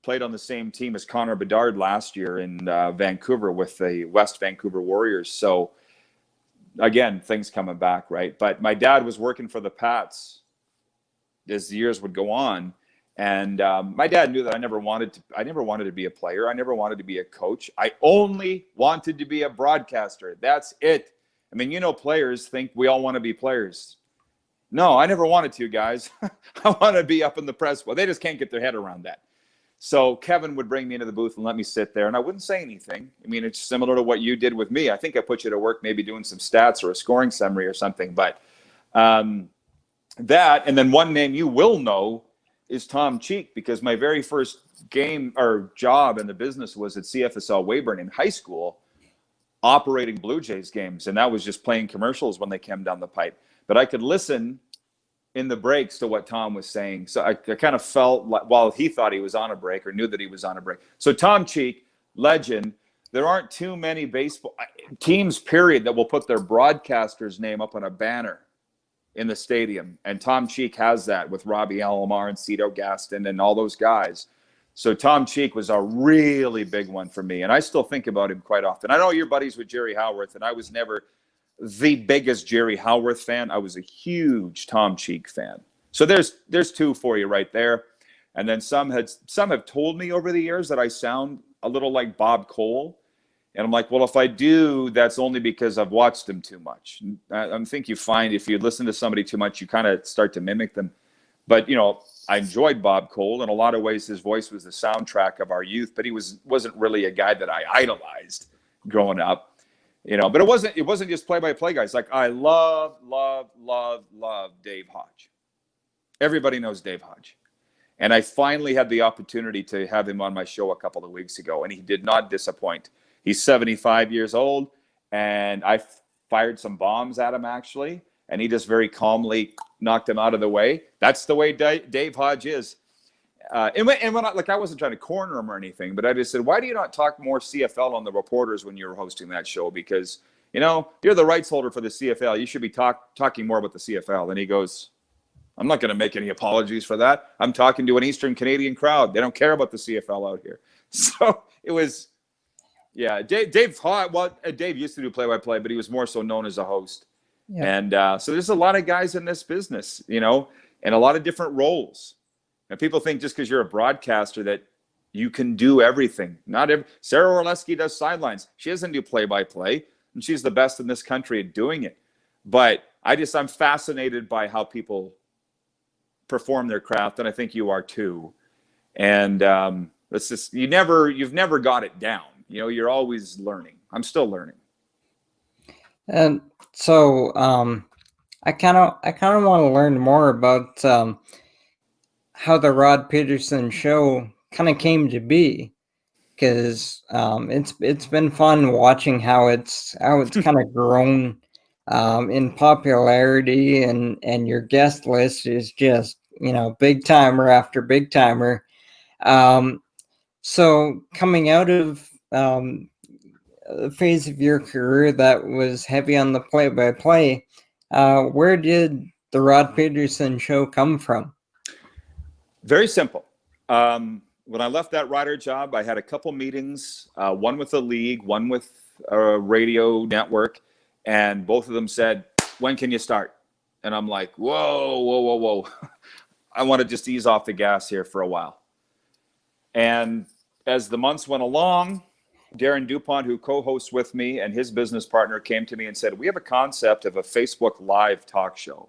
played on the same team as Connor Bedard last year in Vancouver with the West Vancouver Warriors. So again, things coming back, right? But my dad was working for the Pats as the years would go on. And my dad knew that I never wanted to be a player. I never wanted to be a coach. I only wanted to be a broadcaster. That's it. I mean, players think we all want to be players. No, I never wanted to, guys. I want to be up in the press. Well, they just can't get their head around that. So Kevin would bring me into the booth and let me sit there, and I wouldn't say anything. I mean, it's similar to what you did with me. I think I put you to work maybe doing some stats or a scoring summary or something. But that, and then one name you will know is Tom Cheek, because my very first game or job in the business was at CFSL Weyburn in high school, operating Blue Jays games. And that was just playing commercials when they came down the pipe. But I could listen in the breaks to what Tom was saying. So I kind of felt like, while he thought he was on a break or knew that he was on a break. So Tom Cheek, legend. there aren't too many baseball teams, period, that will put their broadcaster's name up on a banner in the stadium. And Tom Cheek has that with Robbie Alomar and Cito Gaston and all those guys. So Tom Cheek was a really big one for me. And I still think about him quite often. I know you're buddies with Jerry Howarth, and I was never the biggest Jerry Howarth fan. I was a huge Tom Cheek fan. So there's two for you right there. And then some have told me over the years that I sound a little like Bob Cole. And I'm like, well, if I do, that's only because I've watched them too much. I think you find if you listen to somebody too much, you kind of start to mimic them. But, you know, I enjoyed Bob Cole. In a lot of ways, his voice was the soundtrack of our youth, but he wasn't really a guy that I idolized growing up. You know, but it wasn't just play-by-play guys. Like, I love Dave Hodge. Everybody knows Dave Hodge. And I finally had the opportunity to have him on my show a couple of weeks ago, and he did not disappoint. He's 75 years old, and I fired some bombs at him, actually, and he just very calmly knocked him out of the way. That's the way Dave Hodge is. And when I wasn't trying to corner him or anything, but I just said, why do you not talk more CFL on the reporters when you're hosting that show? Because, you know, you're the rights holder for the CFL. You should be talking more about the CFL. And he goes, I'm not going to make any apologies for that. I'm talking to an Eastern Canadian crowd. They don't care about the CFL out here. So it was... Yeah, Dave used to do play-by-play, but he was more so known as a host. Yeah. And so there's a lot of guys in this business, you know, and a lot of different roles. And people think just because you're a broadcaster that you can do everything. Sarah Orlesky does sidelines. She doesn't do play-by-play, and she's the best in this country at doing it. But I'm fascinated by how people perform their craft, and I think you are too. And you've never got it down. You know, you're always learning. I'm still learning. And so I kind of want to learn more about how the Rod Pedersen Show kind of came to be, because it's been fun watching how it's kind of grown in popularity, and your guest list is just, you know, big timer after big timer. So coming out of the phase of your career that was heavy on the play-by-play, where did the Rod Pedersen Show come from? Very simple. When I left that writer job, I had a couple meetings, one with the league, one with a radio network, and both of them said, when can you start? And I'm like, whoa. I want to just ease off the gas here for a while. And as the months went along, Darren DuPont, who co-hosts with me, and his business partner came to me and said, we have a concept of a Facebook Live talk show,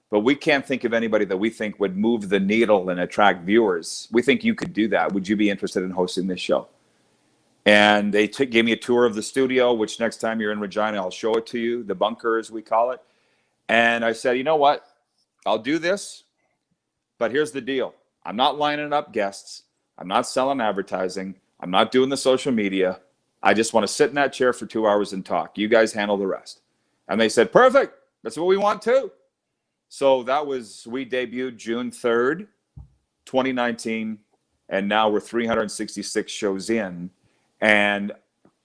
but we can't think of anybody that we think would move the needle and attract viewers. We think you could do that. Would you be interested in hosting this show? And they gave me a tour of the studio, which next time you're in Regina, I'll show it to you, the bunker as we call it. And I said, you know what? I'll do this, but here's the deal. I'm not lining up guests. I'm not selling advertising. I'm not doing the social media. I just want to sit in that chair for 2 hours and talk. You guys handle the rest. And they said, perfect. That's what we want too. So we debuted June 3rd, 2019. And now we're 366 shows in. And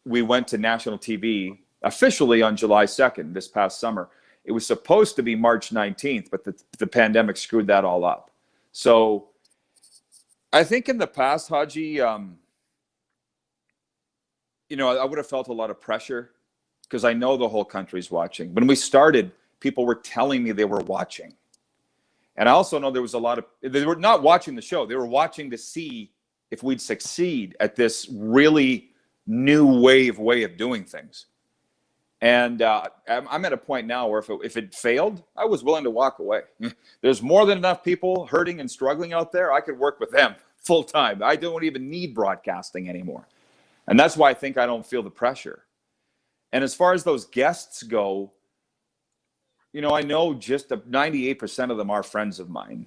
we went to national TV officially on July 2nd, this past summer. It was supposed to be March 19th, but the pandemic screwed that all up. So I think in the past, Hodgie, you know, I would have felt a lot of pressure because I know the whole country's watching. When we started, people were telling me they were watching. And I also know there was they were not watching the show. They were watching to see if we'd succeed at this really new way of doing things. And I'm at a point now where if it failed, I was willing to walk away. There's more than enough people hurting and struggling out there. I could work with them full time. I don't even need broadcasting anymore. And that's why I think I don't feel the pressure. And as far as those guests go, you know, I know just 98% of them are friends of mine.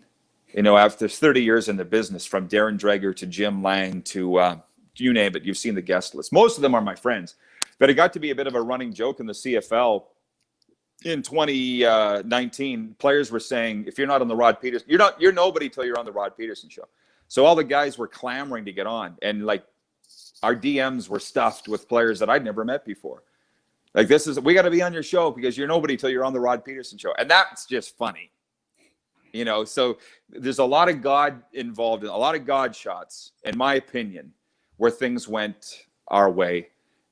You know, after 30 years in the business, from Darren Dreger to Jim Lang to you name it, you've seen the guest list. Most of them are my friends. But it got to be a bit of a running joke in the CFL. In 2019, players were saying, if you're not on the Rod Pedersen, you're nobody till you're on the Rod Pedersen Show. So all the guys were clamoring to get on. And like our DMs were stuffed with players that I'd never met before. Like, we got to be on your show because you're nobody till you're on the Rod Pedersen Show. And that's just funny. So there's a lot of God involved, in a lot of God shots, in my opinion, where things went our way.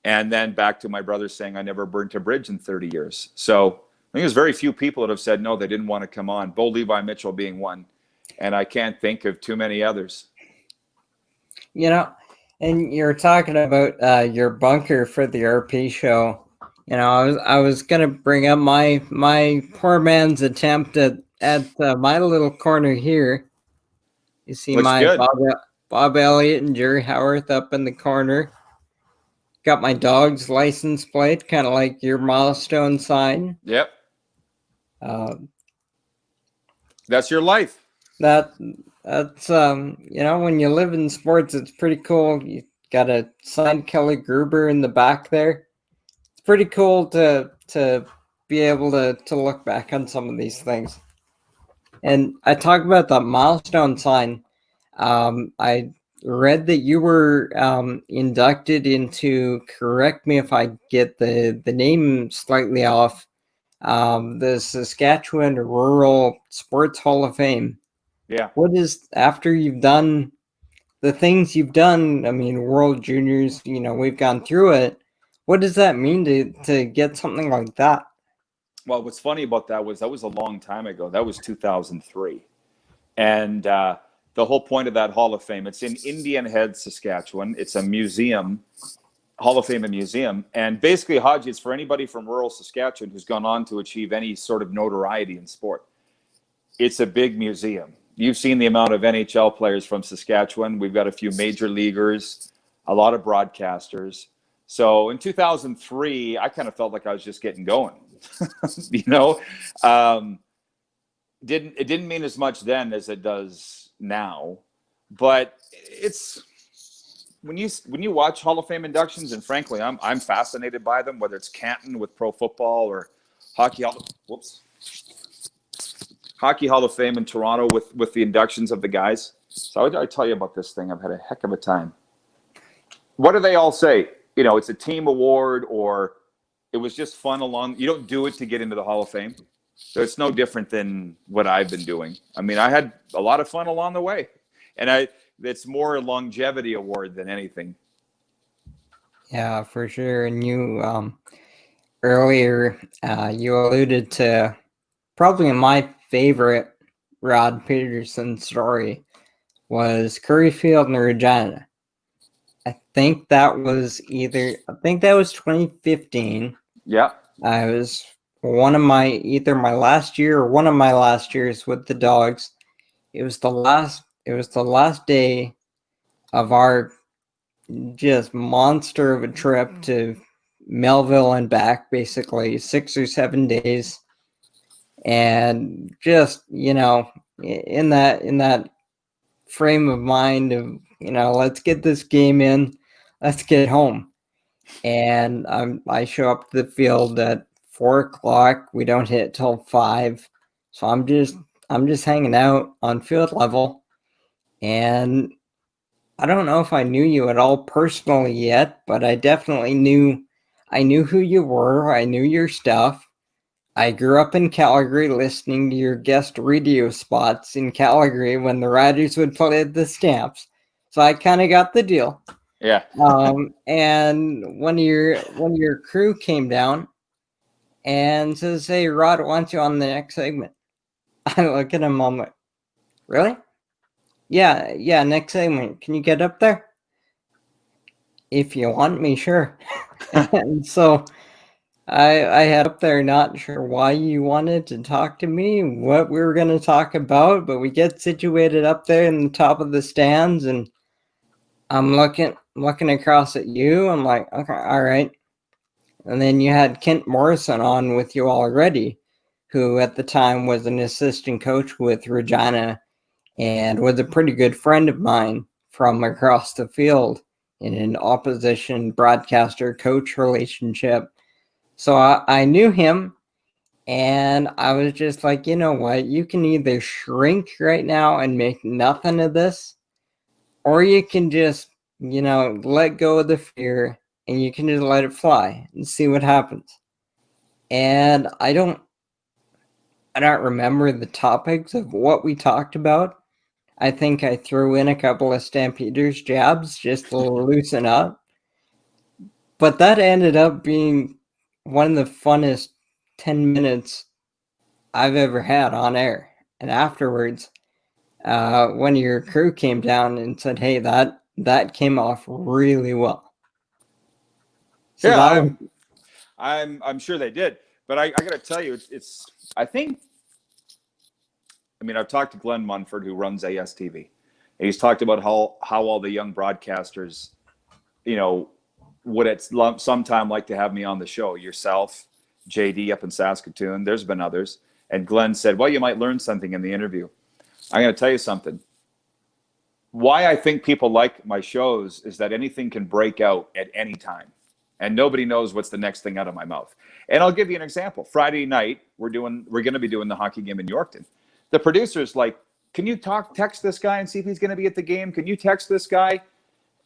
And then back to my brother saying I never burnt a bridge in 30 years. So I think there's very few people that have said no, they didn't want to come on. Bo Levi Mitchell being one. And I can't think of too many others. And you're talking about your bunker for the RP show. I was gonna bring up my poor man's attempt at my little corner here. You see Looks my good. Bob Elliott and Jerry Howarth up in the corner. Got my dog's license plate, kind of like your milestone sign. Yep. That's your life. That's when you live in sports, it's pretty cool. You got a signed Kelly Gruber in the back there. It's pretty cool to be able to look back on some of these things. And I talk about the milestone sign. I read that you were inducted into, correct me if I get the name slightly off, the Saskatchewan Rural Sports Hall of Fame. Yeah. What is, after you've done the things you've done, I mean, World Juniors, we've gone through it. What does that mean to get something like that? Well, what's funny about that was a long time ago. That was 2003. And the whole point of that Hall of Fame, it's in Indian Head, Saskatchewan. It's a museum, Hall of Fame and museum. And basically, Hodges, for anybody from rural Saskatchewan who's gone on to achieve any sort of notoriety in sport, it's a big museum. You've seen the amount of NHL players from Saskatchewan. We've got a few major leaguers, a lot of broadcasters. So in 2003, I kind of felt like I was just getting going. It didn't mean as much then as it does now, but it's when you watch Hall of Fame inductions, and frankly, I'm fascinated by them, whether it's Canton with pro football or Hockey Hall of Fame in Toronto with the inductions of the guys. So I tell you about this thing. I've had a heck of a time. What do they all say? It's a team award, or it was just fun along. You don't do it to get into the Hall of Fame. So it's no different than what I've been doing. I mean, I had a lot of fun along the way. And it's more a longevity award than anything. Yeah, for sure. And you, earlier, you alluded to probably my favorite Rod Pedersen story was Curry Field in Regina. I think that was 2015. Yeah. I was either my last year or one of my last years with the Dogs. It was the last day of our just monster of a trip to Melville and back, basically 6 or 7 days. And just, in that frame of mind of, let's get this game in, let's get home. And I show up to the field at 4:00. We don't hit till 5. So I'm just hanging out on field level. And I don't know if I knew you at all personally yet, but I definitely knew who you were. I knew your stuff. I grew up in Calgary listening to your guest radio spots in Calgary when the Riders would play at the Stamps. So I kind of got the deal. Yeah. And one of your crew came down and says, "Hey, Rod wants you on the next segment." I look at him, I'm like, "Really?" Yeah, next segment. Can you get up there? If you want me, sure. And so I had up there, not sure why you wanted to talk to me, what we were going to talk about, but we get situated up there in the top of the stands, and I'm looking across at you. I'm like, okay, all right. And then you had Kent Morrison on with you already, who at the time was an assistant coach with Regina and was a pretty good friend of mine from across the field in an opposition broadcaster-coach relationship. So I knew him, and I was just like, you know what? You can either shrink right now and make nothing of this, or you can just let go of the fear and you can just let it fly and see what happens. And I don't remember the topics of what we talked about. I think I threw in a couple of Stampeders jabs just to loosen up. But that ended up being one of the funnest 10 minutes I've ever had on air. And afterwards, one of your crew came down and said, "Hey, that came off really well." So yeah, I'm sure they did. But I got to tell you, it's I think. I mean, I've talked to Glenn Munford, who runs ASTV, and he's talked about how all the young broadcasters, would at some time like to have me on the show. Yourself, JD up in Saskatoon. There's been others. And Glenn said, well, you might learn something in the interview. I'm going to tell you something. Why I think people like my shows is that anything can break out at any time. And nobody knows what's the next thing out of my mouth. And I'll give you an example. Friday night, we're going to be doing the hockey game in Yorkton. The producer's like, can you text this guy and see if he's going to be at the game? Can you text this guy?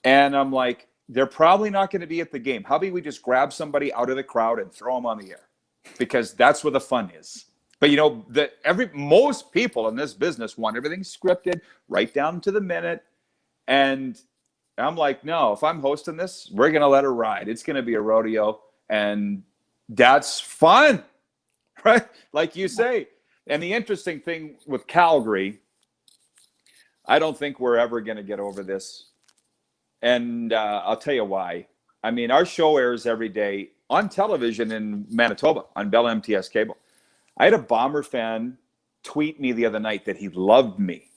And I'm like, they're probably not going to be at the game. How about we just grab somebody out of the crowd and throw them on the air? Because that's where the fun is. But most people in this business want everything scripted, right down to the minute. And I'm like, no, if I'm hosting this, we're going to let her ride. It's going to be a rodeo. And that's fun, right? Like you say. And the interesting thing with Calgary, I don't think we're ever going to get over this. And I'll tell you why. I mean, our show airs every day on television in Manitoba on Bell MTS cable. I had a Bomber fan tweet me the other night that he loved me.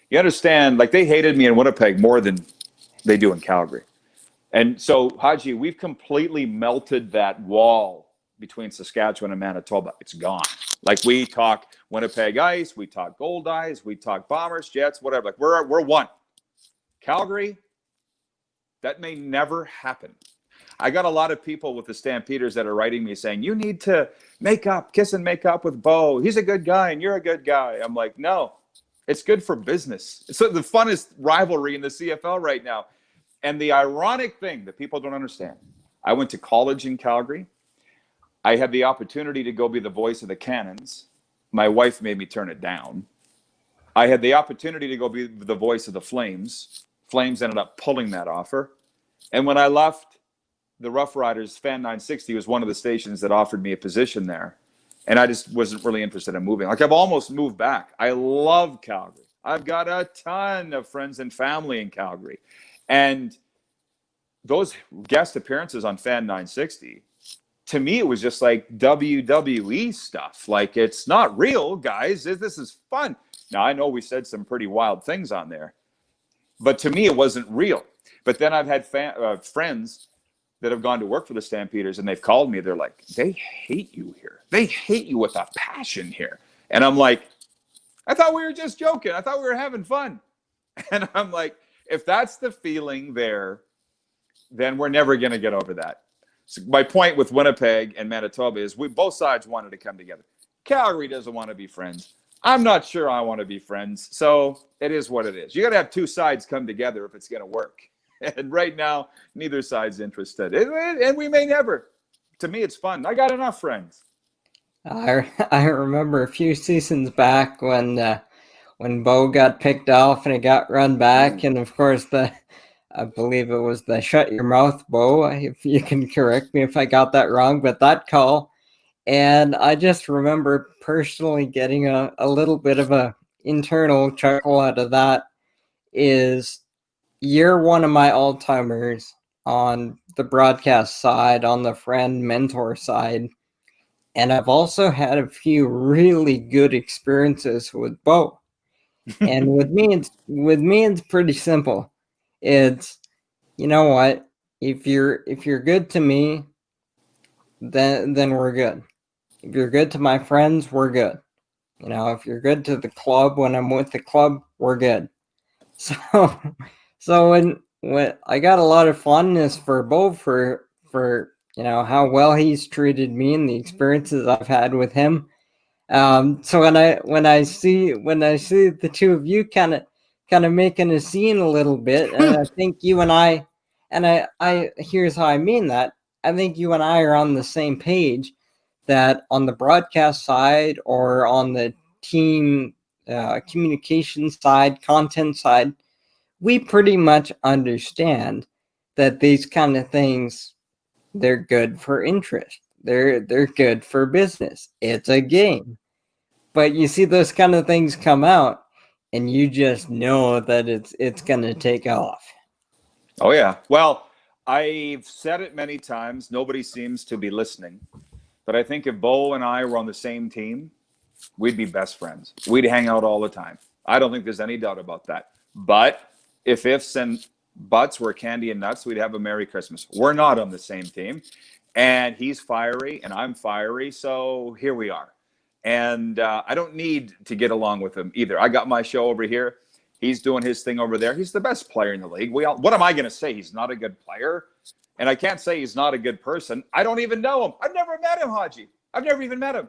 You understand, like they hated me in Winnipeg more than they do in Calgary. And so, Haji, we've completely melted that wall between Saskatchewan and Manitoba. It's gone. Like we talk Winnipeg Ice, we talk Gold Eyes, we talk Bombers, Jets, whatever. Like we're one. Calgary, that may never happen. I got a lot of people with the Stampeders that are writing me saying, you need to kiss and make up with Bo. He's a good guy and you're a good guy. I'm like, no, it's good for business. It's the funnest rivalry in the CFL right now. And the ironic thing that people don't understand, I went to college in Calgary. I had the opportunity to go be the voice of the Cannons. My wife made me turn it down. I had the opportunity to go be the voice of the Flames. Flames ended up pulling that offer. And when I left, the Roughriders, Fan 960 was one of the stations that offered me a position there. And I just wasn't really interested in moving. Like I've almost moved back. I love Calgary. I've got a ton of friends and family in Calgary. And those guest appearances on Fan 960, to me, it was just like WWE stuff. Like, it's not real, guys. This is fun. Now, I know we said some pretty wild things on there, but to me, it wasn't real. But then I've had friends that have gone to work for the Stampeders, and they've called me. They're like, they hate you here. They hate you with a passion here. And I'm like, I thought we were just joking. I thought we were having fun. And I'm like, if that's the feeling there, then we're never going to get over that. So my point with Winnipeg and Manitoba is both sides wanted to come together. Calgary doesn't want to be friends. I'm not sure I want to be friends. So it is what it is. You got to have two sides come together if it's going to work. And right now, neither side's interested. And we may never. To me, it's fun. I got enough friends. I remember a few seasons back when Bo got picked off and it got run back. And of course, I believe it was the shut your mouth, Bo, if you can correct me if I got that wrong, but that call. And I just remember personally getting a little bit of a internal chuckle out of that. Is you're one of my all-timers on the broadcast side, on the friend mentor side. And I've also had a few really good experiences with Bo. And with me, it's pretty simple. It's, you know what? If you're good to me, then we're good. If you're good to my friends, we're good. You know, if you're good to the club when I'm with the club, we're good. So when I got a lot of fondness for Bo for how well he's treated me and the experiences I've had with him. So when I see the two of you kind of kind of making a scene a little bit. And I think you and I here's how I mean that. I think you and I are on the same page that on the broadcast side or on the team communication side, content side, we pretty much understand that these kind of things, they're good for interest. They're good for business. It's a game. But you see those kind of things come out and you just know that it's going to take off. Oh, yeah. Well, I've said it many times. Nobody seems to be listening. But I think if Bo and I were on the same team, we'd be best friends. We'd hang out all the time. I don't think there's any doubt about that. But if ifs and buts were candy and nuts, we'd have a Merry Christmas. We're not on the same team. And he's fiery and I'm fiery. So here we are. And I don't need to get along with him either. I got my show over here. He's doing his thing over there. He's the best player in the league. What am I going to say? He's not a good player? And I can't say he's not a good person. I don't even know him. I've never met him, Hodgie. I've never even met him.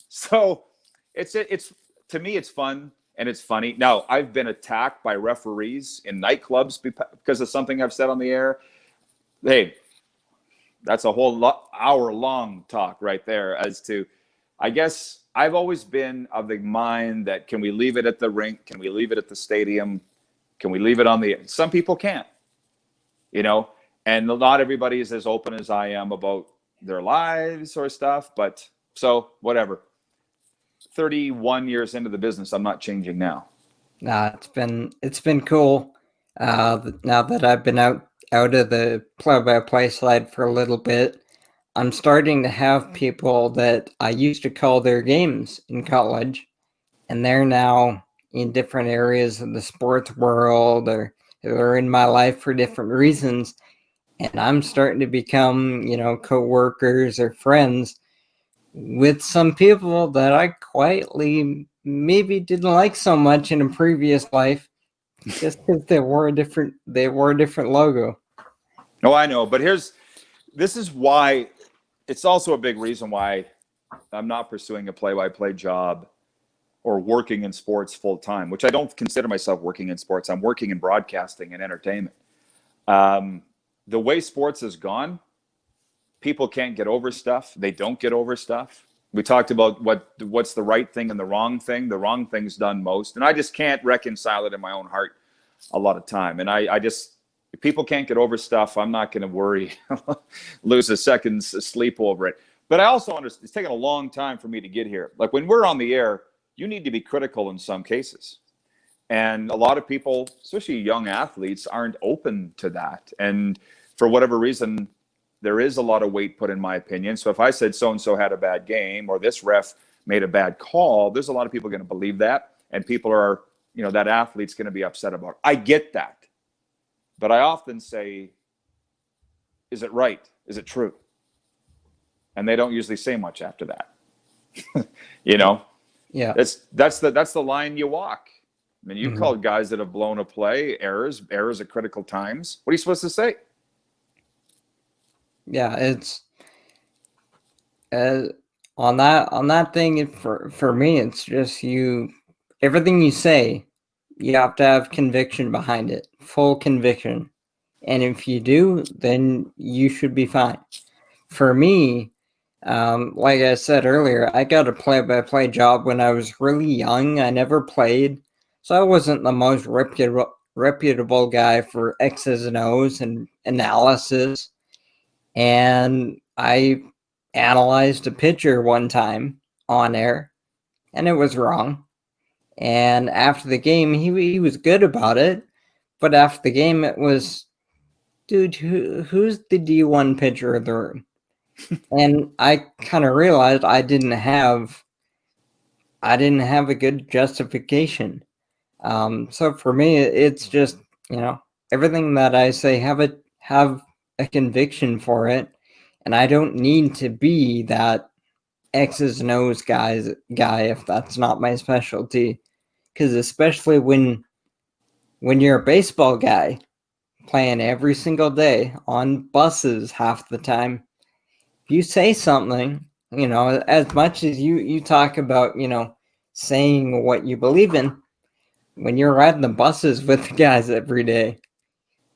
So it's to me, it's fun and it's funny. Now, I've been attacked by referees in nightclubs because of something I've said on the air. Hey, that's a whole hour-long talk right there as to, I guess I've always been of the mind that can we leave it at the rink? Can we leave it at the stadium? Can we leave it on the – some people can't, you know, and not everybody is as open as I am about their lives or stuff, but so whatever. 31 years into the business, I'm not changing now. Nah, it's been cool. Now that I've been out of the play-by-play side for a little bit, I'm starting to have people that I used to call their games in college, and they're now in different areas of the sports world or they're in my life for different reasons. And I'm starting to become, you know, co-workers or friends with some people that I quietly maybe didn't like so much in a previous life just because they wore a different logo. No, I know, but this is why it's also a big reason why I'm not pursuing a play-by-play job or working in sports full time, which I don't consider myself working in sports. I'm working in broadcasting and entertainment. The way sports has gone, people can't get over stuff. They don't get over stuff. We talked about what's the right thing and the wrong thing. The wrong thing's done most. And I just can't reconcile it in my own heart a lot of time. And I just, if people can't get over stuff, I'm not going to worry, lose a second's sleep over it. But I also understand it's taken a long time for me to get here. Like when we're on the air, you need to be critical in some cases. And a lot of people, especially young athletes, aren't open to that. And for whatever reason, there is a lot of weight put in my opinion. So if I said so-and-so had a bad game or this ref made a bad call, there's a lot of people going to believe that. And people are, you know, that athlete's going to be upset about it. I get that. But I often say, is it right? Is it true? And they don't usually say much after that. You know? Yeah. That's the line you walk. I mean, you called guys that have blown a play errors at critical times. What are you supposed to say? Yeah, it's on that thing for me, it's just everything you say, you have to have conviction behind it, full conviction. And if you do, then you should be fine. For me, like I said earlier, I got a play-by-play job when I was really young. I never played, so I wasn't the most reputable guy for X's and O's and analysis. And I analyzed a pitcher one time on air, and it was wrong. And after the game, he was good about it, but after the game, it was, dude, who's the D1 pitcher of the room? And I kind of realized I didn't have a good justification. So for me, it's just, you know, everything that I say, have a conviction for it, and I don't need to be that X's and O's guy if that's not my specialty. Because especially when you're a baseball guy playing every single day on buses half the time, if you say something, you know, as much as you talk about, you know, saying what you believe in, when you're riding the buses with the guys every day,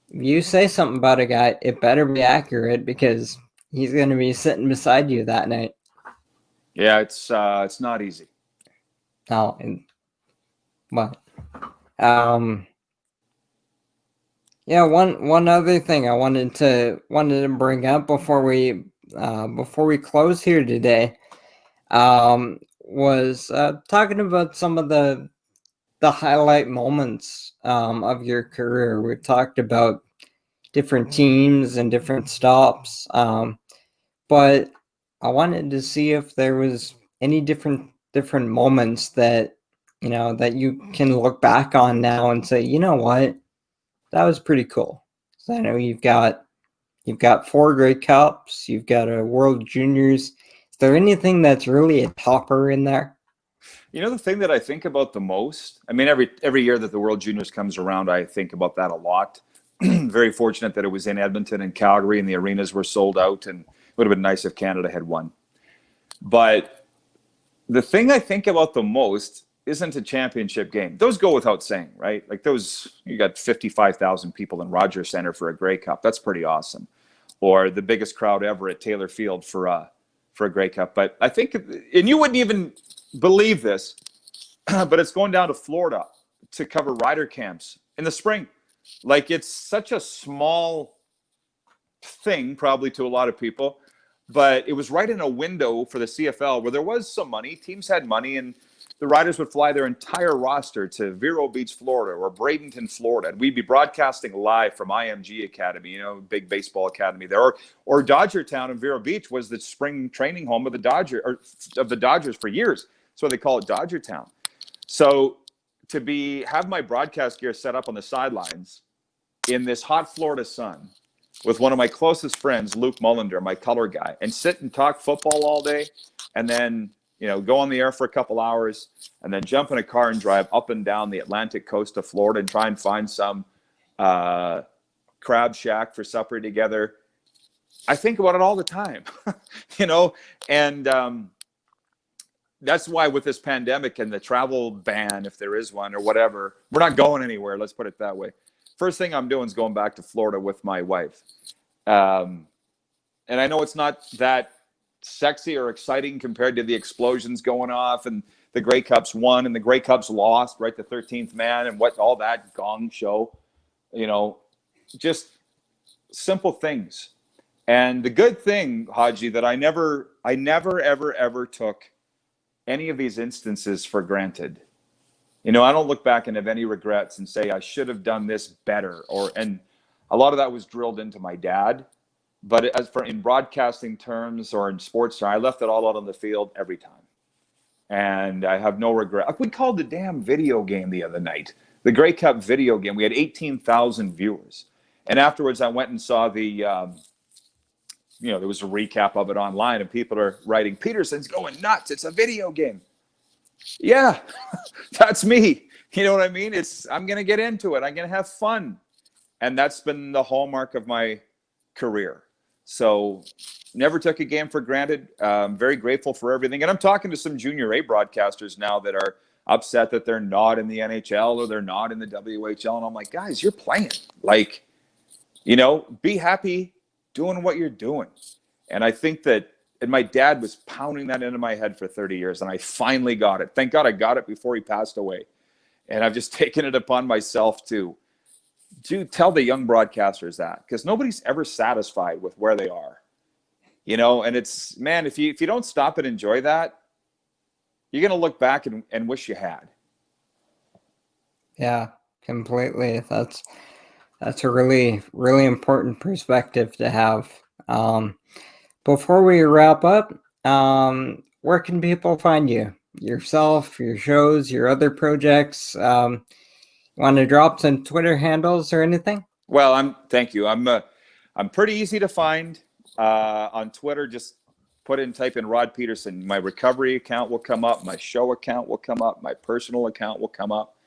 if you say something about a guy, it better be accurate because he's going to be sitting beside you that night. Yeah, it's not easy. Oh, and yeah, one other thing I wanted to bring up before we close here today, was talking about some of the highlight moments of your career. We've talked about different teams and different stops, but I wanted to see if there was any different moments that that you can look back on now and say, you know what, that was pretty cool. So I know you've got 4 Grey Cups, you've got a World Juniors. Is there anything that's really a topper in there? You know, the thing that I think about the most, I mean, every year that the World Juniors comes around, I think about that a lot. Very fortunate that it was in Edmonton and Calgary and the arenas were sold out, and it would have been nice if Canada had won. But the thing I think about the most isn't a championship game. Those go without saying, right? Like those, you got 55,000 people in Rogers Centre for a Grey Cup. That's pretty awesome. Or the biggest crowd ever at Taylor Field for a Grey Cup. But I think, and you wouldn't even believe this, but it's going down to Florida to cover rider camps in the spring. Like, it's such a small thing probably to a lot of people, but it was right in a window for the CFL where there was some money. Teams had money, and the riders would fly their entire roster to Vero Beach, Florida, or Bradenton, Florida, and we'd be broadcasting live from IMG Academy, you know, big baseball academy there, or Dodger Town in Vero Beach was the spring training home of the Dodgers for years. So they call it Dodger Town. So to have my broadcast gear set up on the sidelines in this hot Florida sun with one of my closest friends, Luke Mullender, my color guy, and sit and talk football all day, and then, you know, go on the air for a couple hours, and then jump in a car and drive up and down the Atlantic coast of Florida and try and find some crab shack for supper together. I think about it all the time, you know, and that's why with this pandemic and the travel ban, if there is one or whatever, we're not going anywhere. Let's put it that way. First thing I'm doing is going back to Florida with my wife. And I know it's not that sexy or exciting compared to the explosions going off and the Grey Cups won and the Grey Cups lost, right? The 13th man and what all that gong show, you know, just simple things. And the good thing, Hodgie, that I never, ever took any of these instances for granted. You know, I don't look back and have any regrets and say I should have done this better, and a lot of that was drilled into my dad. But as for in broadcasting terms or in sports, I left it all out on the field every time. And I have no regret. We called the damn video game the other night, the Grey Cup video game. We had 18,000 viewers. And afterwards I went and saw the, you know, there was a recap of it online, and people are writing, Pedersen's going nuts. It's a video game. Yeah, that's me. You know what I mean? I'm going to get into it. I'm going to have fun. And that's been the hallmark of my career. So never took a game for granted. Very grateful for everything. And I'm talking to some Junior A broadcasters now that are upset that they're not in the NHL or they're not in the WHL. And I'm like, guys, you're playing. Like, you know, be happy doing what you're doing. And I think that, and my dad was pounding that into my head for 30 years, and I finally got it. Thank God I got it before he passed away. And I've just taken it upon myself to tell the young broadcasters that, because nobody's ever satisfied with where they are, you know. And it's, man, if you don't stop and enjoy that, you're going to look back and wish you had. Yeah, completely. That's a really, really important perspective to have. Before we wrap up, where can people find you? Yourself, your shows, your other projects? Want to drop some Twitter handles or anything? Well, thank you. I'm pretty easy to find on Twitter. Just type in Rod Pedersen. My recovery account will come up. My show account will come up. My personal account will come up.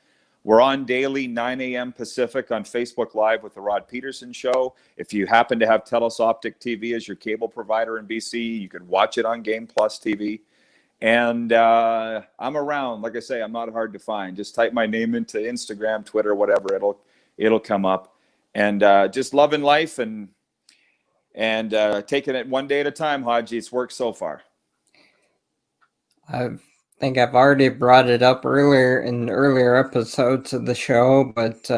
We're on daily, 9 a.m. Pacific on Facebook Live with the Rod Pedersen Show. If you happen to have Telus Optic TV as your cable provider in BC, you can watch it on Game Plus TV. And I'm around. Like I say, I'm not hard to find. Just type my name into Instagram, Twitter, whatever. It'll come up. And just loving life and taking it one day at a time, Hodges. It's worked so far. I think I've already brought it up earlier in earlier episodes of the show, but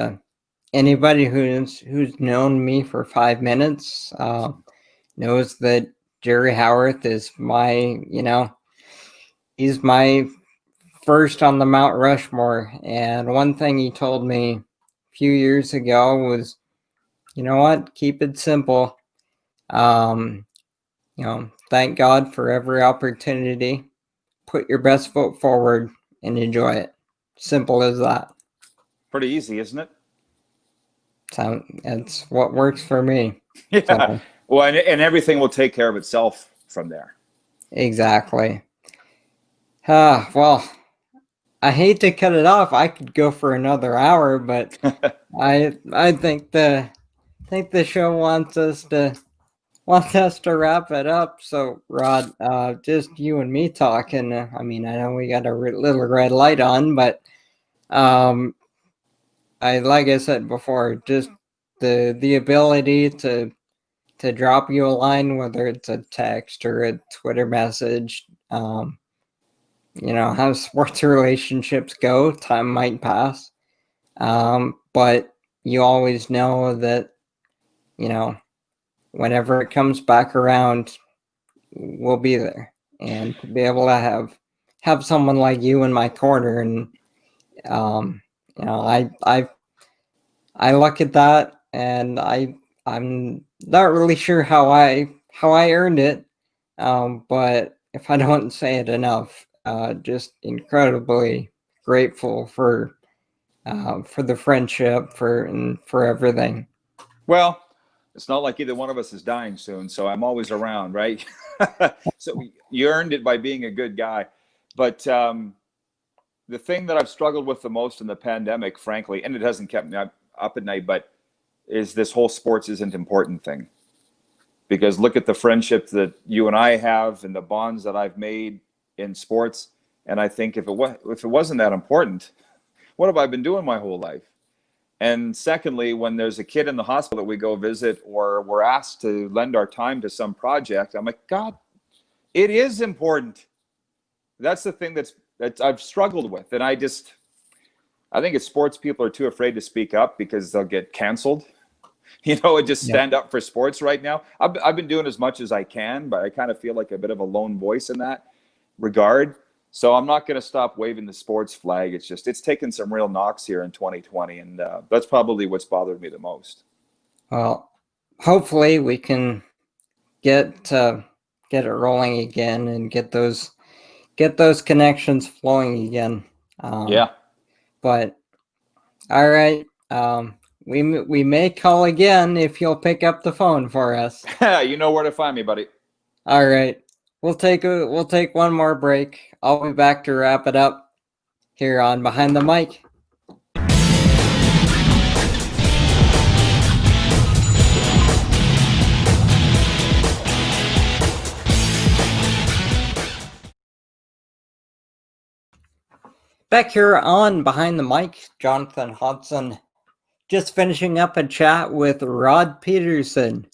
anybody who's known me for 5 minutes knows that Jerry Howarth is my, he's my first on the Mount Rushmore. And one thing he told me a few years ago was, you know what, keep it simple. Thank God for every opportunity. Put your best foot forward and enjoy it. Simple as that. Pretty easy, isn't it? So it's what works for me. Yeah. So, well, and everything will take care of itself from there. Exactly. Well, I hate to cut it off. I could go for another hour, but I think the show wants us to wrap it up. So, Rod, just you and me talking. I know we got a little red light on, but like I said before, just the ability to drop you a line, whether it's a text or a Twitter message. How sports relationships go. Time might pass, but you always know that whenever it comes back around, we'll be there. And to be able to have someone like you in my corner, and I look at that, and I'm not really sure how I earned it, but if I don't say it enough, just incredibly grateful for the friendship, for everything. Well, it's not like either one of us is dying soon, so I'm always around, right? So you earned it by being a good guy. But the thing that I've struggled with the most in the pandemic, frankly, and it hasn't kept me up at night, but is this whole sports isn't important thing. Because look at the friendships that you and I have and the bonds that I've made in sports. And I think if it wasn't that important, what have I been doing my whole life? And secondly, when there's a kid in the hospital that we go visit, or we're asked to lend our time to some project, I'm like, God, it is important. That's the thing that I've struggled with. And I think it's sports people are too afraid to speak up because they'll get canceled. And just stand up for sports right now. I've been doing as much as I can, but I kind of feel like a bit of a lone voice in that regard. So I'm not going to stop waving the sports flag. It's taken some real knocks here in 2020, and that's probably what's bothered me the most. Well, hopefully we can get it rolling again and get those connections flowing again. Yeah. But all right, we may call again if you'll pick up the phone for us. You know where to find me, buddy. All right. We'll take one more break. I'll be back to wrap it up here on Behind the Mic. Back here on Behind the Mic, Jonathan Hodgson, just finishing up a chat with Rod Pedersen.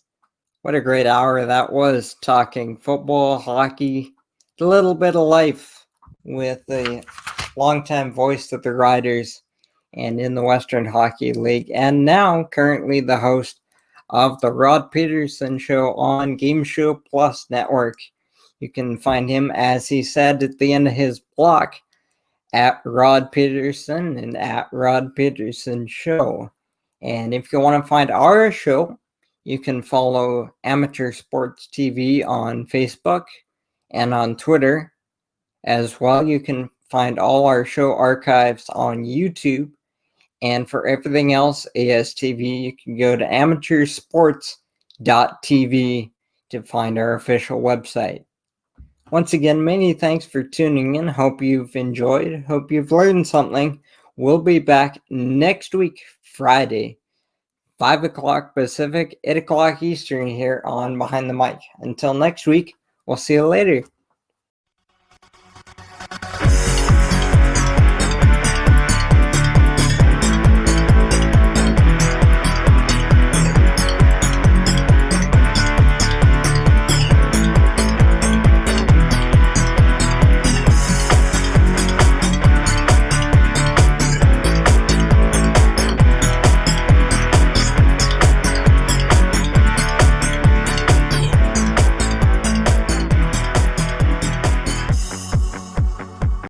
What a great hour that was, talking football, hockey, a little bit of life with the longtime voice of the Riders and in the Western Hockey League, and now currently the host of the Rod Pedersen Show on Game Show Plus Network. You can find him, as he said at the end of his block, at Rod Pedersen and at Rod Pedersen Show. And if you want to find our show, you can follow Amateur Sports TV on Facebook and on Twitter. As well, you can find all our show archives on YouTube. And for everything else, ASTV, you can go to amateursports.tv to find our official website. Once again, many thanks for tuning in. Hope you've enjoyed. Hope you've learned something. We'll be back next week, Friday, 5 o'clock Pacific, 8 o'clock Eastern here on Behind the Mic. Until next week, we'll see you later.